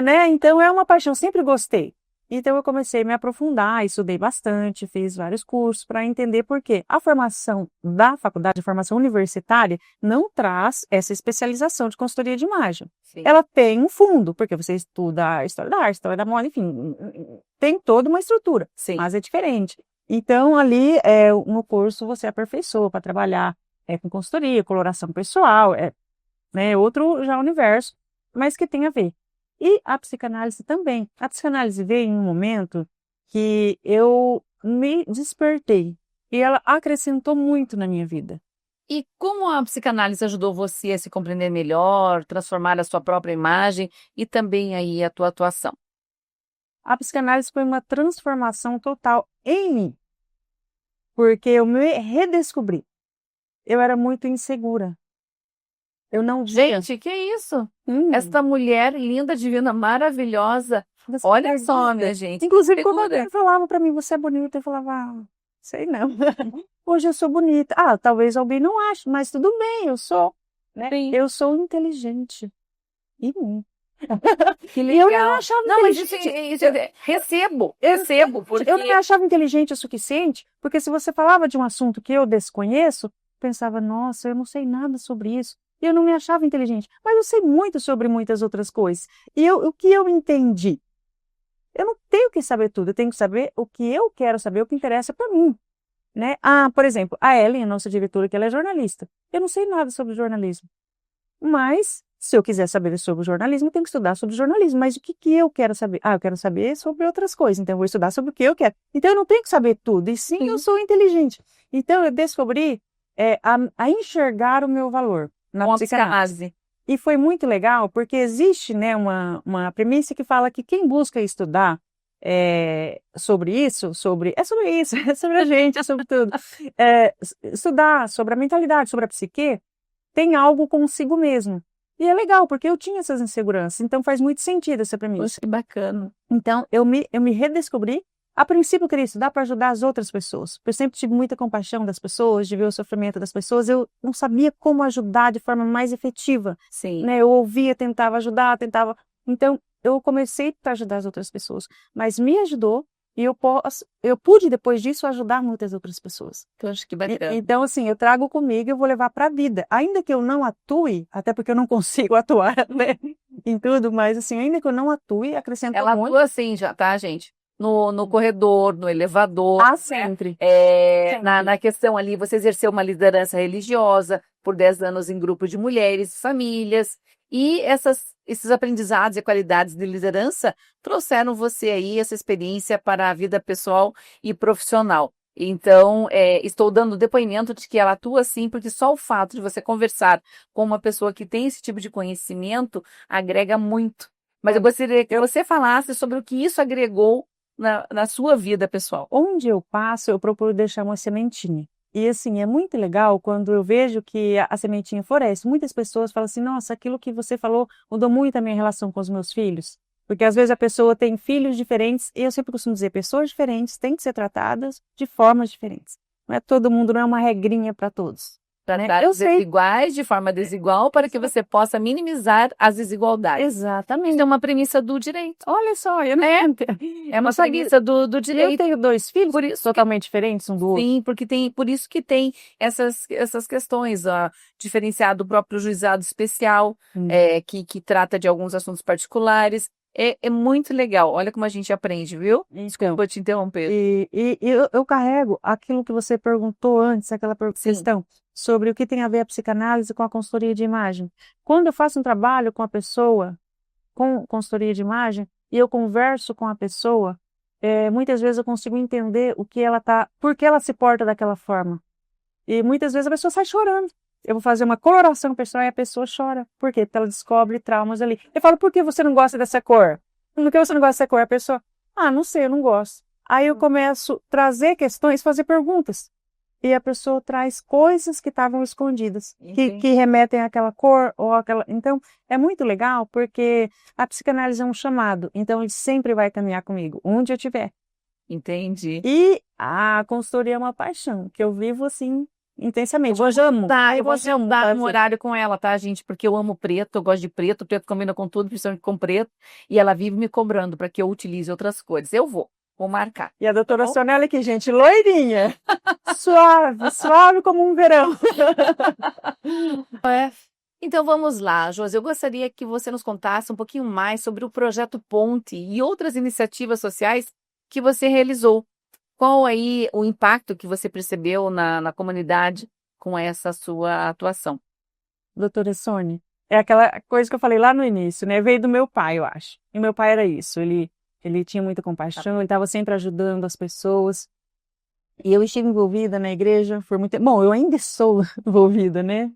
Né? Então é uma paixão, sempre gostei. Então eu comecei a me aprofundar, estudei bastante, fiz vários cursos para entender por quê. A formação da faculdade, a formação universitária, não traz essa especialização de consultoria de imagem. Sim. Ela tem um fundo, porque você estuda a história da arte, história da moda, enfim, tem toda uma estrutura, Sim. mas é diferente. Então ali no curso você aperfeiçoa para trabalhar com consultoria, coloração pessoal, né, outro já universo, mas que tem a ver. E a psicanálise também. A psicanálise veio em um momento que eu me despertei e ela acrescentou muito na minha vida. E como a psicanálise ajudou você a se compreender melhor, transformar a sua própria imagem e também aí a tua atuação? A psicanálise foi uma transformação total em mim, porque eu me redescobri. Eu era muito insegura. Eu não via. Gente, que isso? Esta mulher linda, divina, maravilhosa. Olha só, minha gente. Inclusive, quando alguém falava pra mim, você é bonita, eu falava, sei não. Hoje eu sou bonita. Talvez alguém não ache, mas tudo bem, eu sou. Né? Eu sou inteligente. Que legal. E eu não me achava inteligente. Recebo. Porque... Eu não me achava inteligente o suficiente, porque se você falava de um assunto que eu desconheço, eu pensava, nossa, eu não sei nada sobre isso. E eu não me achava inteligente. Mas eu sei muito sobre muitas outras coisas. E o que eu entendi? Eu não tenho que saber tudo, eu tenho que saber o que eu quero saber, o que interessa para mim. Né? Por exemplo, a Ellen, a nossa diretora, que ela é jornalista. Eu não sei nada sobre jornalismo. Mas, se eu quiser saber sobre jornalismo, eu tenho que estudar sobre jornalismo. Mas o que eu quero saber? Eu quero saber sobre outras coisas. Então, eu vou estudar sobre o que eu quero. Então, eu não tenho que saber tudo. E sim, eu sou inteligente. Então, eu descobri a enxergar o meu valor na psicanálise. E foi muito legal, porque existe, né, uma premissa que fala que quem busca estudar sobre isso, é sobre a gente, é sobre tudo. Estudar sobre a mentalidade, sobre a psique, tem algo consigo mesmo. E é legal, porque eu tinha essas inseguranças, então faz muito sentido essa premissa. Poxa, que bacana. Então, eu me redescobri A princípio, eu queria estudar para ajudar as outras pessoas. Eu sempre tive muita compaixão das pessoas, de ver o sofrimento das pessoas. Eu não sabia como ajudar de forma mais efetiva, Sim. né? Eu ouvia, tentava ajudar, tentava... Então, eu comecei para ajudar as outras pessoas. Mas me ajudou e eu pude, depois disso, ajudar muitas outras pessoas. Então, acho que bacana. Então, assim, eu trago comigo e eu vou levar para a vida. Ainda que eu não atue, até porque eu não consigo atuar, né, em tudo, mas, assim, ainda que eu não atue, acrescenta Ela muito. atua assim já, tá, gente? No corredor, no elevador. Ah, né? sempre. Na questão ali, você exerceu uma liderança religiosa por 10 anos em grupo de mulheres, famílias, e esses aprendizados e qualidades de liderança trouxeram você aí essa experiência para a vida pessoal e profissional. Então, estou dando depoimento de que ela atua assim, porque só o fato de você conversar com uma pessoa que tem esse tipo de conhecimento agrega muito. Mas eu gostaria que você falasse sobre o que isso agregou na sua vida pessoal. Onde eu passo, eu procuro deixar uma sementinha. E assim, é muito legal quando eu vejo que a sementinha floresce. Muitas pessoas falam assim, nossa, aquilo que você falou mudou muito a minha relação com os meus filhos. Porque às vezes a pessoa tem filhos diferentes, e eu sempre costumo dizer, pessoas diferentes têm que ser tratadas de formas diferentes. Não é todo mundo, não é uma regrinha para todos. Tratar Eu os sei. desiguais de forma desigual para que você possa minimizar as desigualdades. Exatamente. Isso é uma premissa do direito. Olha só, eu não É uma premissa do Eu direito. tenho 2 filhos Por isso totalmente diferentes um do outro. Sim, por isso que tem essas questões, diferenciado do próprio juizado especial, que trata de alguns assuntos particulares. É muito legal. Olha como a gente aprende, viu? Então, Vou te interromper. e eu carrego aquilo que você perguntou antes, aquela questão sobre o que tem a ver a psicanálise com a consultoria de imagem. Quando eu faço um trabalho com a pessoa, com consultoria de imagem, e eu converso com a pessoa, muitas vezes eu consigo entender por que ela se porta daquela forma. E muitas vezes a pessoa sai chorando. Eu vou fazer uma coloração pessoal e a pessoa chora. Por quê? Porque ela descobre traumas ali. Eu falo, por que você não gosta dessa cor? Por que você não gosta dessa cor? A pessoa, não sei, eu não gosto. Aí eu começo a trazer questões, fazer perguntas. E a pessoa traz coisas que estavam escondidas, que remetem àquela cor ou àquela... Então, é muito legal porque a psicanálise é um chamado. Então, ele sempre vai caminhar comigo, onde eu estiver. Entendi. E a consultoria é uma paixão, que eu vivo assim intensamente. Eu vou jantar no horário com ela, tá, gente? Porque eu amo preto, eu gosto de preto, o preto combina com tudo, principalmente com preto, e ela vive me cobrando para que eu utilize outras cores. Eu vou marcar. E a doutora Sônia, olha aqui, gente, loirinha, suave como um verão. Então vamos lá, Josi, eu gostaria que você nos contasse um pouquinho mais sobre o Projeto Ponte e outras iniciativas sociais que você realizou. Qual aí o impacto que você percebeu na comunidade com essa sua atuação? Doutora Sônia, é aquela coisa que eu falei lá no início, né? Veio do meu pai, eu acho. E meu pai era isso, ele tinha muita compaixão, ele estava sempre ajudando as pessoas. E eu estive envolvida na igreja por muito tempo. Bom, eu ainda sou envolvida, né?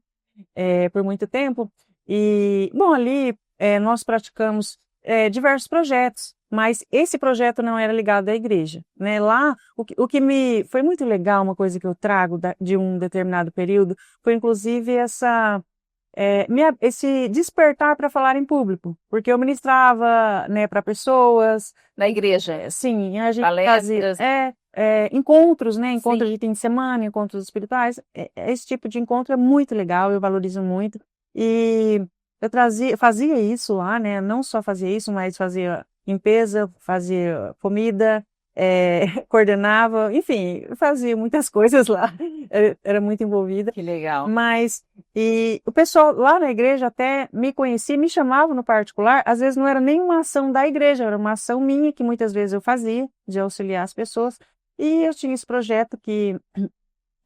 Por muito tempo. E, bom, ali nós praticamos diversos projetos, mas esse projeto não era ligado à igreja, né? Lá, o que me foi muito legal, uma coisa que eu trago de um determinado período, foi inclusive esse despertar para falar em público, porque eu ministrava, né, para pessoas. Na igreja? Sim, a gente Palestras? fazia encontros, né? Encontros de fim de semana, encontros espirituais. Esse tipo de encontro é muito legal, eu valorizo muito. E eu fazia isso lá, né? Não só fazia isso, mas fazia limpeza, fazia comida, coordenava, enfim, fazia muitas coisas lá. Era muito envolvida. Que legal. E o pessoal lá na igreja até me conhecia, me chamava no particular, às vezes não era nem uma ação da igreja, era uma ação minha, que muitas vezes eu fazia, de auxiliar as pessoas, e eu tinha esse projeto que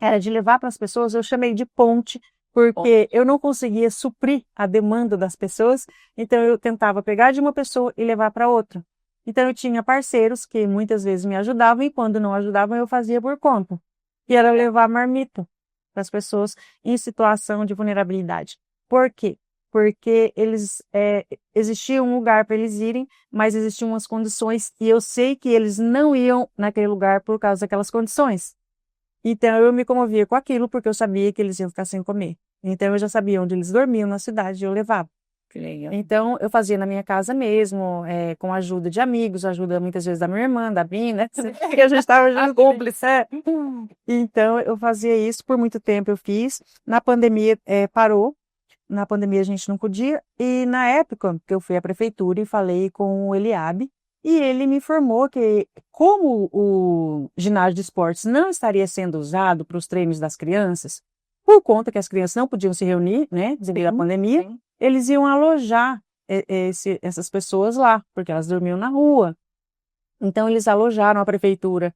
era de levar para as pessoas, eu chamei de ponte, porque eu não conseguia suprir a demanda das pessoas, então eu tentava pegar de uma pessoa e levar para outra. Então eu tinha parceiros que muitas vezes me ajudavam, e quando não ajudavam eu fazia por conta, que era levar marmita para as pessoas em situação de vulnerabilidade. Por quê? Porque existia um lugar para eles irem, mas existiam umas condições e eu sei que eles não iam naquele lugar por causa daquelas condições. Então eu me comovia com aquilo porque eu sabia que eles iam ficar sem comer. Então eu já sabia onde eles dormiam na cidade e eu levava. Que legal. Então, eu fazia na minha casa mesmo, com a ajuda de amigos, ajuda muitas vezes da minha irmã, da Bina, que a gente estava junto. Cúmplice. Então, eu fazia isso por muito tempo, eu fiz. Na pandemia, parou. Na pandemia, a gente não podia. E na época que eu fui à prefeitura e falei com o Eliabe, e ele me informou que, como o ginásio de esportes não estaria sendo usado para os treinos das crianças, por conta que as crianças não podiam se reunir, né, devido à pandemia, sim. eles iam alojar essas pessoas lá, porque elas dormiam na rua. Então, eles alojaram, a prefeitura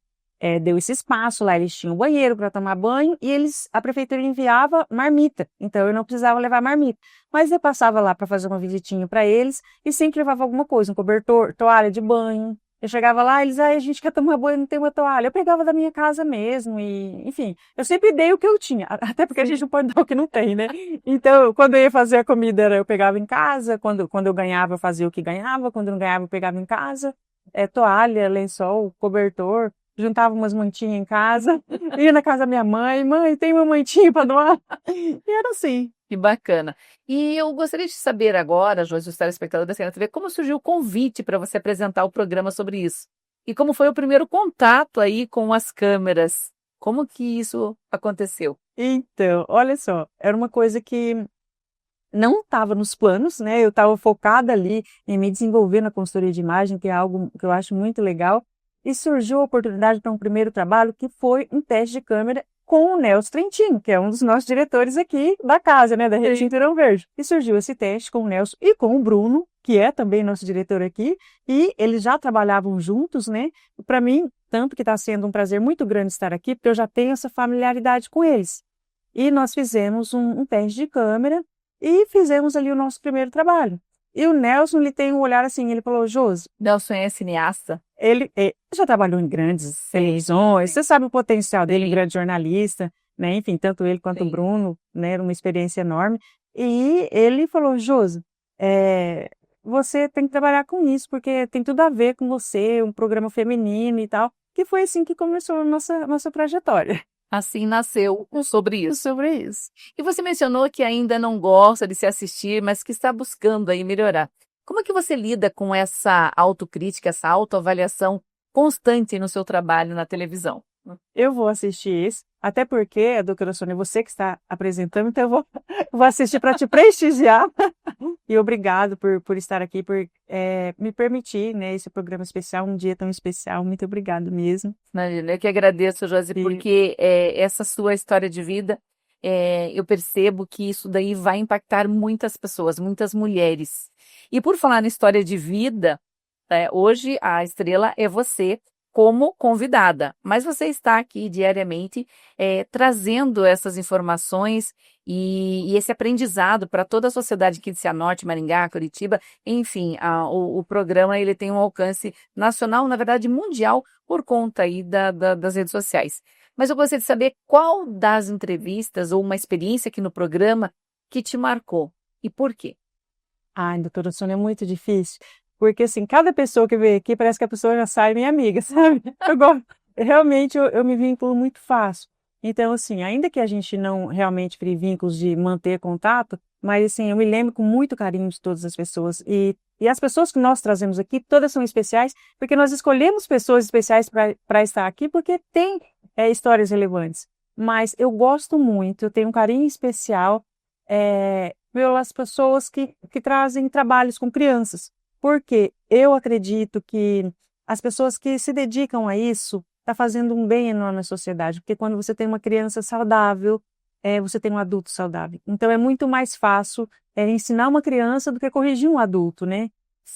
deu esse espaço lá, eles tinham banheiro para tomar banho e a prefeitura enviava marmita, então eu não precisava levar marmita. Mas eu passava lá para fazer uma visitinha para eles e sempre levava alguma coisa, um cobertor, toalha de banho. Eu chegava lá, eles, a gente quer tomar banho, não tem uma toalha. Eu pegava da minha casa mesmo e, enfim, eu sempre dei o que eu tinha, até porque a gente não pode dar o que não tem, né? Então, quando eu ia fazer a comida, eu pegava em casa, quando eu ganhava, eu fazia o que ganhava, quando não ganhava, eu pegava em casa. Toalha, lençol, cobertor, juntava umas mantinhas em casa, ia na casa da minha mãe, tem uma mantinha para doar? E era assim. Que bacana. E eu gostaria de saber agora, Josi, os telespectadores da CNN TV, como surgiu o convite para você apresentar o programa sobre isso? E como foi o primeiro contato aí com as câmeras? Como que isso aconteceu? Então, olha só, era uma coisa que não estava nos planos, né? Eu estava focada ali em me desenvolver na consultoria de imagem, que é algo que eu acho muito legal. E surgiu a oportunidade para um primeiro trabalho, que foi um teste de câmera com o Nelson Trentino, que é um dos nossos diretores aqui da casa, né, da Rede Cinturão Verde. E surgiu esse teste com o Nelson e com o Bruno, que é também nosso diretor aqui, e eles já trabalhavam juntos, né? Para mim, tanto que está sendo um prazer muito grande estar aqui, porque eu já tenho essa familiaridade com eles. E nós fizemos um teste de câmera e fizemos ali o nosso primeiro trabalho. E o Nelson, ele tem um olhar assim, ele falou, Josi... Nelson é cineasta? Ele já trabalhou em grandes televisões, você sabe o potencial dele, em grande jornalista, né? Enfim, tanto ele quanto o Bruno, né? Era uma experiência enorme. E ele falou, Josi, você tem que trabalhar com isso, porque tem tudo a ver com você, um programa feminino e tal. Que foi assim que começou a nossa trajetória. Assim nasceu sobre isso. Sobre isso. E você mencionou que ainda não gosta de se assistir, mas que está buscando aí melhorar. Como é que você lida com essa autocrítica, essa autoavaliação constante no seu trabalho na televisão? Eu vou assistir isso, até porque, doutora Sônia, você que está apresentando, então eu vou assistir para te prestigiar. E obrigado por estar aqui, por me permitir, né, esse programa especial, um dia tão especial. Muito obrigado mesmo. Imagina, eu que agradeço, Josi, porque essa sua história de vida, eu percebo que isso daí vai impactar muitas pessoas, muitas mulheres. E por falar na história de vida, hoje a estrela é você como convidada, mas você está aqui diariamente trazendo essas informações e esse aprendizado para toda a sociedade aqui de Cianorte, Maringá, Curitiba, enfim, o programa ele tem um alcance nacional, na verdade mundial, por conta aí das redes sociais. Mas eu gostaria de saber qual das entrevistas ou uma experiência aqui no programa que te marcou e por quê? Ai, doutora Sônia, é muito difícil. Porque, assim, cada pessoa que veio aqui, parece que a pessoa já sai minha amiga, sabe? Realmente, eu me vinculo muito fácil. Então, assim, ainda que a gente não realmente crie vínculos de manter contato, mas, assim, eu me lembro com muito carinho de todas as pessoas. E as pessoas que nós trazemos aqui, todas são especiais, porque nós escolhemos pessoas especiais para estar aqui, porque tem histórias relevantes. Mas eu gosto muito, eu tenho um carinho especial pelas pessoas que trazem trabalhos com crianças. Porque eu acredito que as pessoas que se dedicam a isso estão fazendo um bem enorme na sociedade. Porque quando você tem uma criança saudável, você tem um adulto saudável. Então é muito mais fácil ensinar uma criança do que corrigir um adulto, né?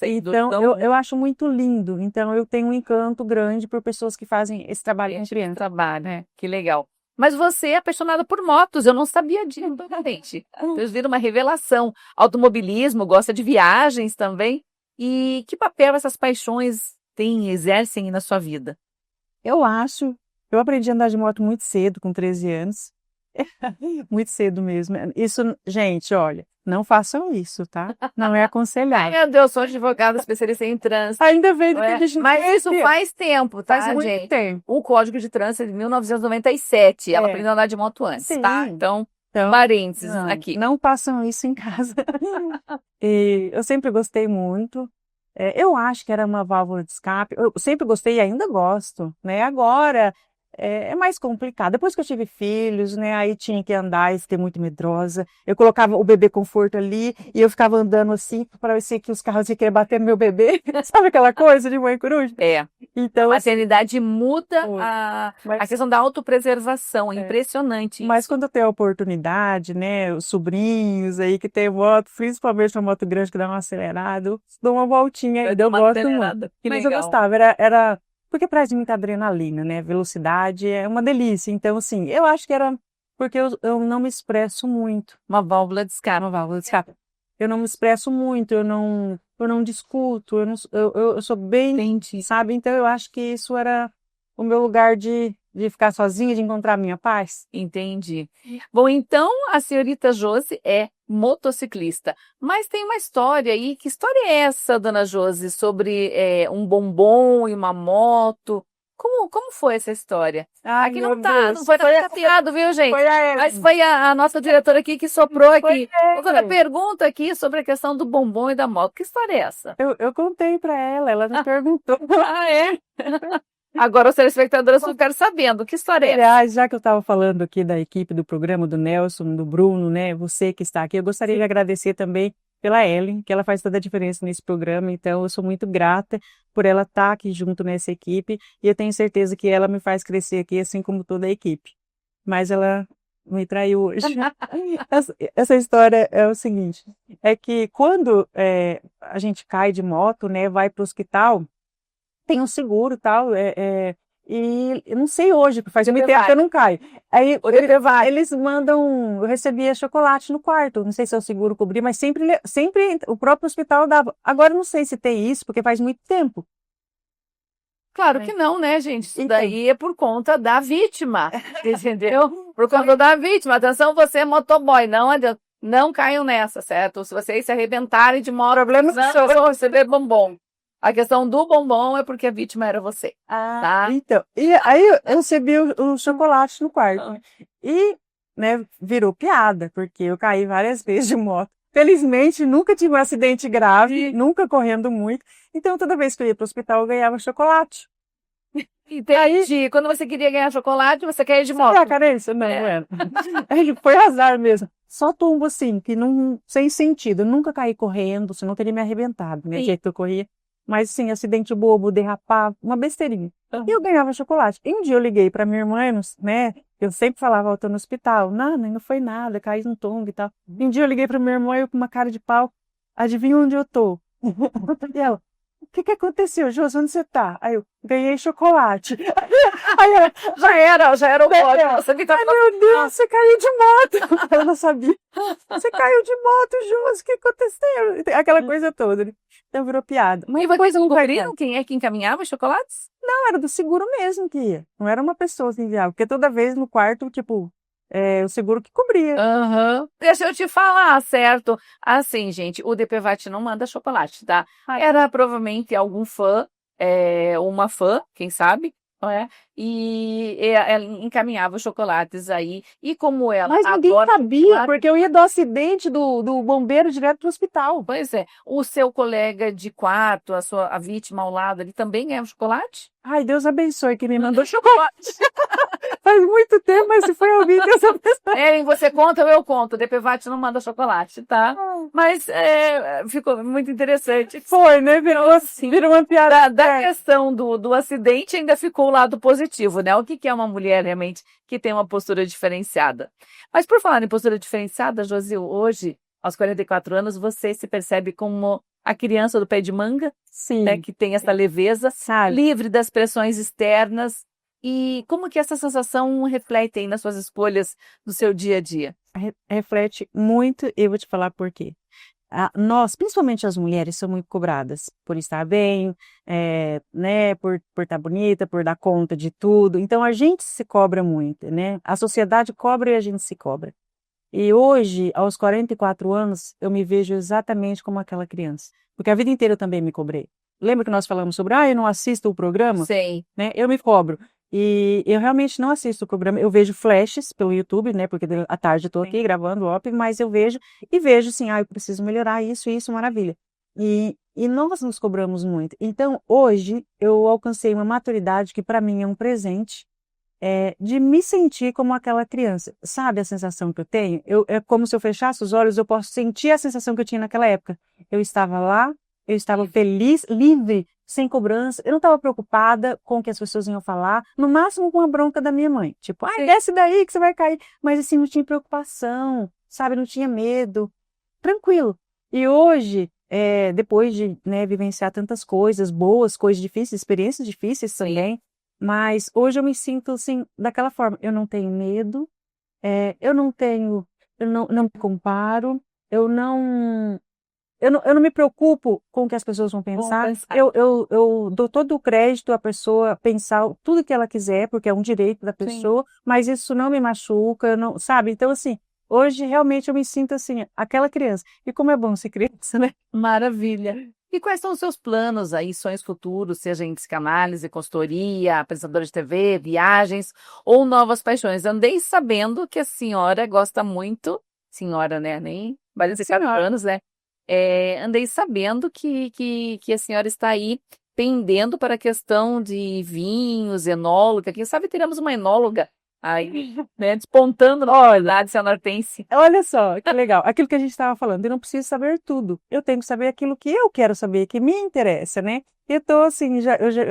Então eu acho muito lindo. Então eu tenho um encanto grande por pessoas que fazem esse trabalho com criança. Trabalho, que legal. Mas você é apaixonada por motos, eu não sabia disso, gente. Vocês viram uma revelação. Automobilismo, gosta de viagens também. E que papel essas paixões exercem na sua vida? Eu aprendi a andar de moto muito cedo, com 13 anos. Muito cedo mesmo. Isso, gente, olha, não façam isso, tá? Não é aconselhável. Ai, meu Deus, sou advogada especialista em trânsito. Ainda bem que a gente não Mas isso faz tempo, tá, faz muito gente? tempo. O Código de Trânsito é de 1997. Ela aprendeu a andar de moto antes, Sim. tá? Então, Então, Parênteses não, aqui. não façam isso em casa. E eu sempre gostei muito. Eu acho que era uma válvula de escape. Eu sempre gostei e ainda gosto, né? Agora é mais complicado. Depois que eu tive filhos, né? Aí tinha que andar e ser muito medrosa. Eu colocava o bebê conforto ali e eu ficava andando assim para ver que os carros iam querer bater no meu bebê. Sabe aquela coisa de mãe coruja? A Então, assim, maternidade muda Muda. a Mas- questão da autopreservação. É impressionante mas isso. quando eu tenho a oportunidade, né, os sobrinhos aí que tem moto, principalmente uma moto grande que dá uma acelerada, eu dou uma voltinha ainda, eu Uma gosto acelerada. muito. Que Mas eu legal. gostava, porque traz muita adrenalina, né, velocidade é uma delícia. Então, assim, eu acho que era porque eu não me expresso muito, Uma válvula de escape. uma válvula de escape. Eu não me expresso muito, eu não discuto, eu sou bem, Entendi. sabe? Então, eu acho que isso era o meu lugar de ficar sozinha, de encontrar a minha paz. Entendi. Bom, então a senhorita Josi é motociclista, mas tem uma história aí. Que história é essa, dona Josi, sobre um bombom e uma moto? Como foi essa história? Ai, Aqui meu não tá, Deus. não foi captado, viu, gente? Foi a Mas Ellen. foi a nossa diretora aqui que soprou aqui. Foi a Outra Ellen. pergunta aqui sobre a questão do bombom e da moto. Que história é essa? Eu contei pra ela me perguntou. Ah, é? Agora os telespectadores não ficaram sabendo. Que história é essa? Aliás, já que eu estava falando aqui da equipe do programa, do Nelson, do Bruno, né, você que está aqui, eu gostaria de agradecer também pela Ellen, que ela faz toda a diferença nesse programa, então eu sou muito grata por ela estar aqui junto nessa equipe, e eu tenho certeza que ela me faz crescer aqui, assim como toda a equipe. Mas ela me traiu hoje. Essa história é o seguinte, é que quando a gente cai de moto, né, vai para o hospital, tem um seguro e tal, e eu não sei hoje, porque faz muito tempo que eu não caio. Aí eles mandam, eu recebia chocolate no quarto, não sei se é o seguro cobria, mas sempre o próprio hospital dava. Agora eu não sei se tem isso, porque faz muito tempo. Claro que não, né, gente? Isso Então. daí é por conta da vítima, entendeu? Por conta da vítima. Atenção, você é motoboy, não caiam nessa, certo? Se vocês se arrebentarem de moto, Problema não vão receber bombom. A questão do bombom é porque a vítima era você, tá? Então, e aí eu recebi o chocolate no quarto. E, né, virou piada, porque eu caí várias vezes de moto. Felizmente, nunca tive um acidente grave, nunca correndo muito. Então, toda vez que eu ia para o hospital, eu ganhava chocolate. Entendi. Quando você queria ganhar chocolate, você quer ir de moto. Ah, carência? Não, não era. Aí foi azar mesmo. Só tombo assim, que não, sem sentido. Eu nunca caí correndo, senão teria me arrebentado, né? Do jeito que eu corria. Mas, sim, acidente bobo, derrapar, uma besteirinha. E eu ganhava chocolate. E um dia eu liguei pra minha irmã, né? Eu sempre falava, eu tô no hospital. Não foi nada, caí no tombo e tal. E um dia eu liguei pra minha irmã, eu com uma cara de pau. Adivinha onde eu tô? E ela, o que aconteceu, Josi? Onde você tá? Aí eu, ganhei chocolate. Aí ela, Já era o pódio. Você fica... ai, meu Deus, você caiu de moto. Ela não sabia. Você caiu de moto, Josi, o que aconteceu? Aquela coisa toda, né? Então virou piada. Mas depois não descobriram quem é que encaminhava os chocolates? Não, era do seguro mesmo que ia. Não era uma pessoa que enviava. Porque toda vez no quarto, tipo, o seguro que cobria. Aham. Deixa eu te falar, certo? Assim, gente, o DPVAT não manda chocolate, tá? Era provavelmente algum fã, uma fã, quem sabe, não é? E ela encaminhava os chocolates aí. E como ela Mas ninguém agora... sabia, porque eu ia do acidente do bombeiro direto pro hospital. Pois é. O seu colega de quarto, a vítima ao lado, ele também ganhava chocolate? Ai, Deus abençoe que me mandou chocolate. Faz muito tempo, mas se foi ouvir, Deus abençoe. Ellen, você conta ou eu conto? O DPVAT não manda chocolate, tá? Mas ficou muito interessante. Foi, né? Virou uma piada. Da questão do acidente ainda ficou o lado positivo, né? O que é uma mulher realmente que tem uma postura diferenciada? Mas por falar em postura diferenciada, Josil, hoje, aos 44 anos, você se percebe como a criança do pé de manga, Sim. né? Que tem essa leveza, Sabe? livre das pressões externas. E como que essa sensação reflete aí nas suas escolhas do seu dia a dia? Reflete muito, e eu vou te falar por quê. Nós, principalmente as mulheres, somos muito cobradas por estar bem, né, por estar bonita, por dar conta de tudo. Então, a gente se cobra muito, né? A sociedade cobra e a gente se cobra. E hoje, aos 44 anos, eu me vejo exatamente como aquela criança. Porque a vida inteira eu também me cobrei. Lembra que nós falamos sobre, eu não assisto o programa? Sei. Né? Eu me cobro. E eu realmente não assisto o programa, eu vejo flashes pelo YouTube, né? Porque à tarde eu tô aqui gravando, óbvio, mas eu vejo assim, eu preciso melhorar isso, maravilha. E nós nos cobramos muito. Então, hoje, eu alcancei uma maturidade que para mim é um presente, de me sentir como aquela criança. Sabe a sensação que eu tenho? É como se eu fechasse os olhos, eu posso sentir a sensação que eu tinha naquela época. Eu estava lá, eu estava feliz, livre, sem cobrança, eu não estava preocupada com o que as pessoas iam falar, no máximo com a bronca da minha mãe. Tipo, desce daí que você vai cair. Mas assim, não tinha preocupação, sabe? Não tinha medo. Tranquilo. E hoje, depois de, né, vivenciar tantas coisas boas, coisas difíceis, experiências difíceis também, mas hoje eu me sinto assim, daquela forma. Eu não tenho medo, eu não me comparo, eu não me preocupo com o que as pessoas vão pensar. Eu dou todo o crédito à pessoa pensar tudo que ela quiser, porque é um direito da pessoa, mas isso não me machuca, sabe? Então, assim, hoje realmente eu me sinto assim, aquela criança. E como é bom ser criança, né? Maravilha. E quais são os seus planos aí, sonhos futuros, seja em psicanálise, consultoria, apresentadora de TV, viagens ou novas paixões? Andei sabendo que a senhora gosta muito, senhora, né? Nem vai dizer 4 anos, né? Andei sabendo que a senhora está aí pendendo para a questão de vinhos, enóloga. Quem sabe teremos uma enóloga aí, né, despontando na verdade, senhora Hortência. Olha só, que legal. Aquilo que a gente estava falando, eu não preciso saber tudo. Eu tenho que saber aquilo que eu quero saber, que me interessa, né? Eu tô assim,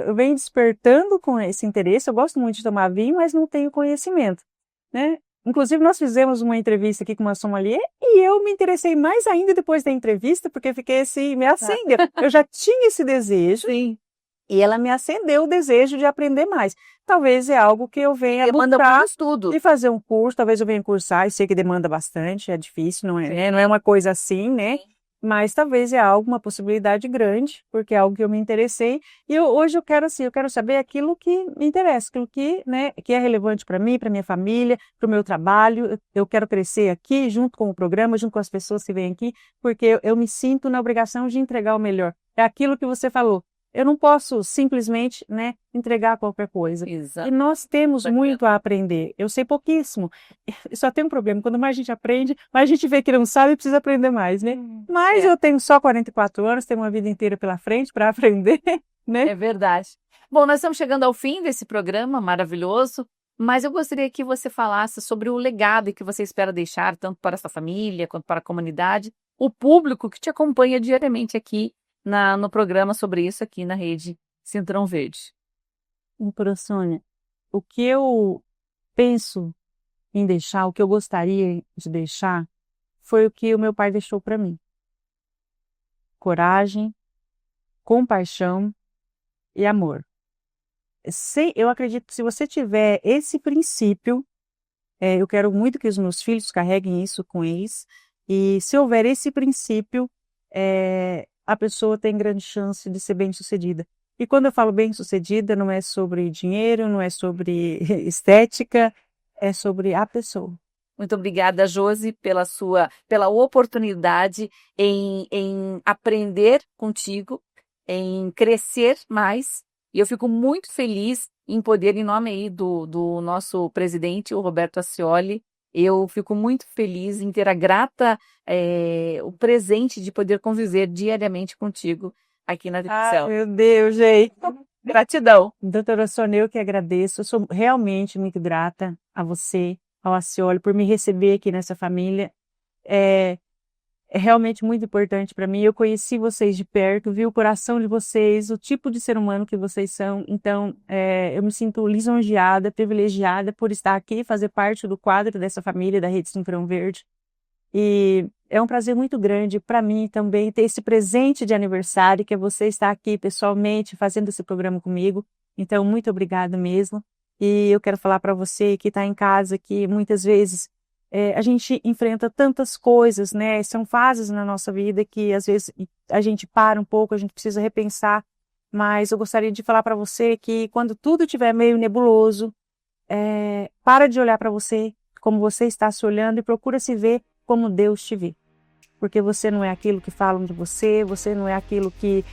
eu venho despertando com esse interesse. Eu gosto muito de tomar vinho, mas não tenho conhecimento, né? Inclusive, nós fizemos uma entrevista aqui com uma sommelier e eu me interessei mais ainda depois da entrevista, porque fiquei assim, me acendeu. Eu já tinha esse desejo. Sim. E ela me acendeu o desejo de aprender mais. Talvez é algo que eu venha buscar estudo e fazer um curso, talvez eu venha cursar, e sei que demanda bastante, é difícil, não é, né? Não é uma coisa assim, né? Mas talvez é algo, uma possibilidade grande, porque é algo que eu me interessei. E hoje eu quero saber aquilo que me interessa, aquilo que, né, que é relevante para mim, para minha família, para o meu trabalho. Eu quero crescer aqui, junto com o programa, junto com as pessoas que vêm aqui, porque eu me sinto na obrigação de entregar o melhor. É aquilo que você falou. Eu não posso simplesmente, né, entregar qualquer coisa. Exato. E nós temos muito a aprender. Eu sei pouquíssimo. Só tem um problema. Quando mais a gente aprende, mais a gente vê que não sabe e precisa aprender mais, né? Mas eu tenho só 44 anos, tenho uma vida inteira pela frente para aprender, né? É verdade. Bom, nós estamos chegando ao fim desse programa maravilhoso, mas eu gostaria que você falasse sobre o legado que você espera deixar, tanto para essa família quanto para a comunidade, o público que te acompanha diariamente aqui no programa sobre isso aqui na rede Cinturão Verde. Doutora Sônia, o que eu penso em deixar, o que eu gostaria de deixar, foi o que o meu pai deixou para mim. Coragem, compaixão e amor. Eu acredito que se você tiver esse princípio, eu quero muito que os meus filhos carreguem isso com eles, e se houver esse princípio, a pessoa tem grande chance de ser bem-sucedida. E quando eu falo bem-sucedida, não é sobre dinheiro, não é sobre estética, é sobre a pessoa. Muito obrigada, Josi, pela oportunidade em aprender contigo, em crescer mais. E eu fico muito feliz em poder, em nome aí do nosso presidente, o Roberto Accioli, eu fico muito feliz em ter a grata, o presente de poder conviver diariamente contigo aqui na televisão. Meu Deus, gente. Gratidão. Doutora Sônia, eu que agradeço. Eu sou realmente muito grata a você, ao Accioli, por me receber aqui nessa família. É realmente muito importante para mim. Eu conheci vocês de perto, vi o coração de vocês, o tipo de ser humano que vocês são. Então, eu me sinto lisonjeada, privilegiada por estar aqui, fazer parte do quadro dessa família da Rede Cinturão Verde. E é um prazer muito grande para mim também ter esse presente de aniversário, que é você estar aqui pessoalmente fazendo esse programa comigo. Então, muito obrigada mesmo. E eu quero falar para você que está em casa, que muitas vezes a gente enfrenta tantas coisas, né? São fases na nossa vida que às vezes a gente para um pouco, a gente precisa repensar. Mas eu gostaria de falar para você que quando tudo estiver meio nebuloso, para de olhar para você como você está se olhando e procura se ver como Deus te vê. Porque você não é aquilo que falam de você, você não é aquilo que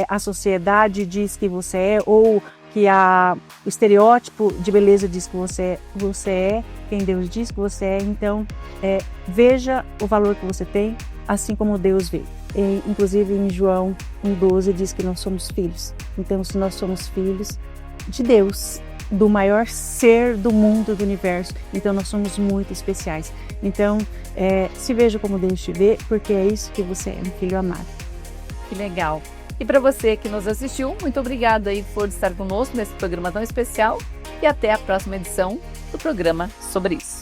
a sociedade diz que você é, ou que o estereótipo de beleza diz que você é, quem Deus diz que você é. Então, veja o valor que você tem, assim como Deus vê. E, inclusive, em João 1,12 diz que nós somos filhos. Então, se nós somos filhos de Deus, do maior ser do mundo, do universo, então nós somos muito especiais. Então, se veja como Deus te vê, porque é isso que você é, um filho amado. Que legal! E para você que nos assistiu, muito obrigada aí por estar conosco nesse programa tão especial e até a próxima edição do programa sobre isso.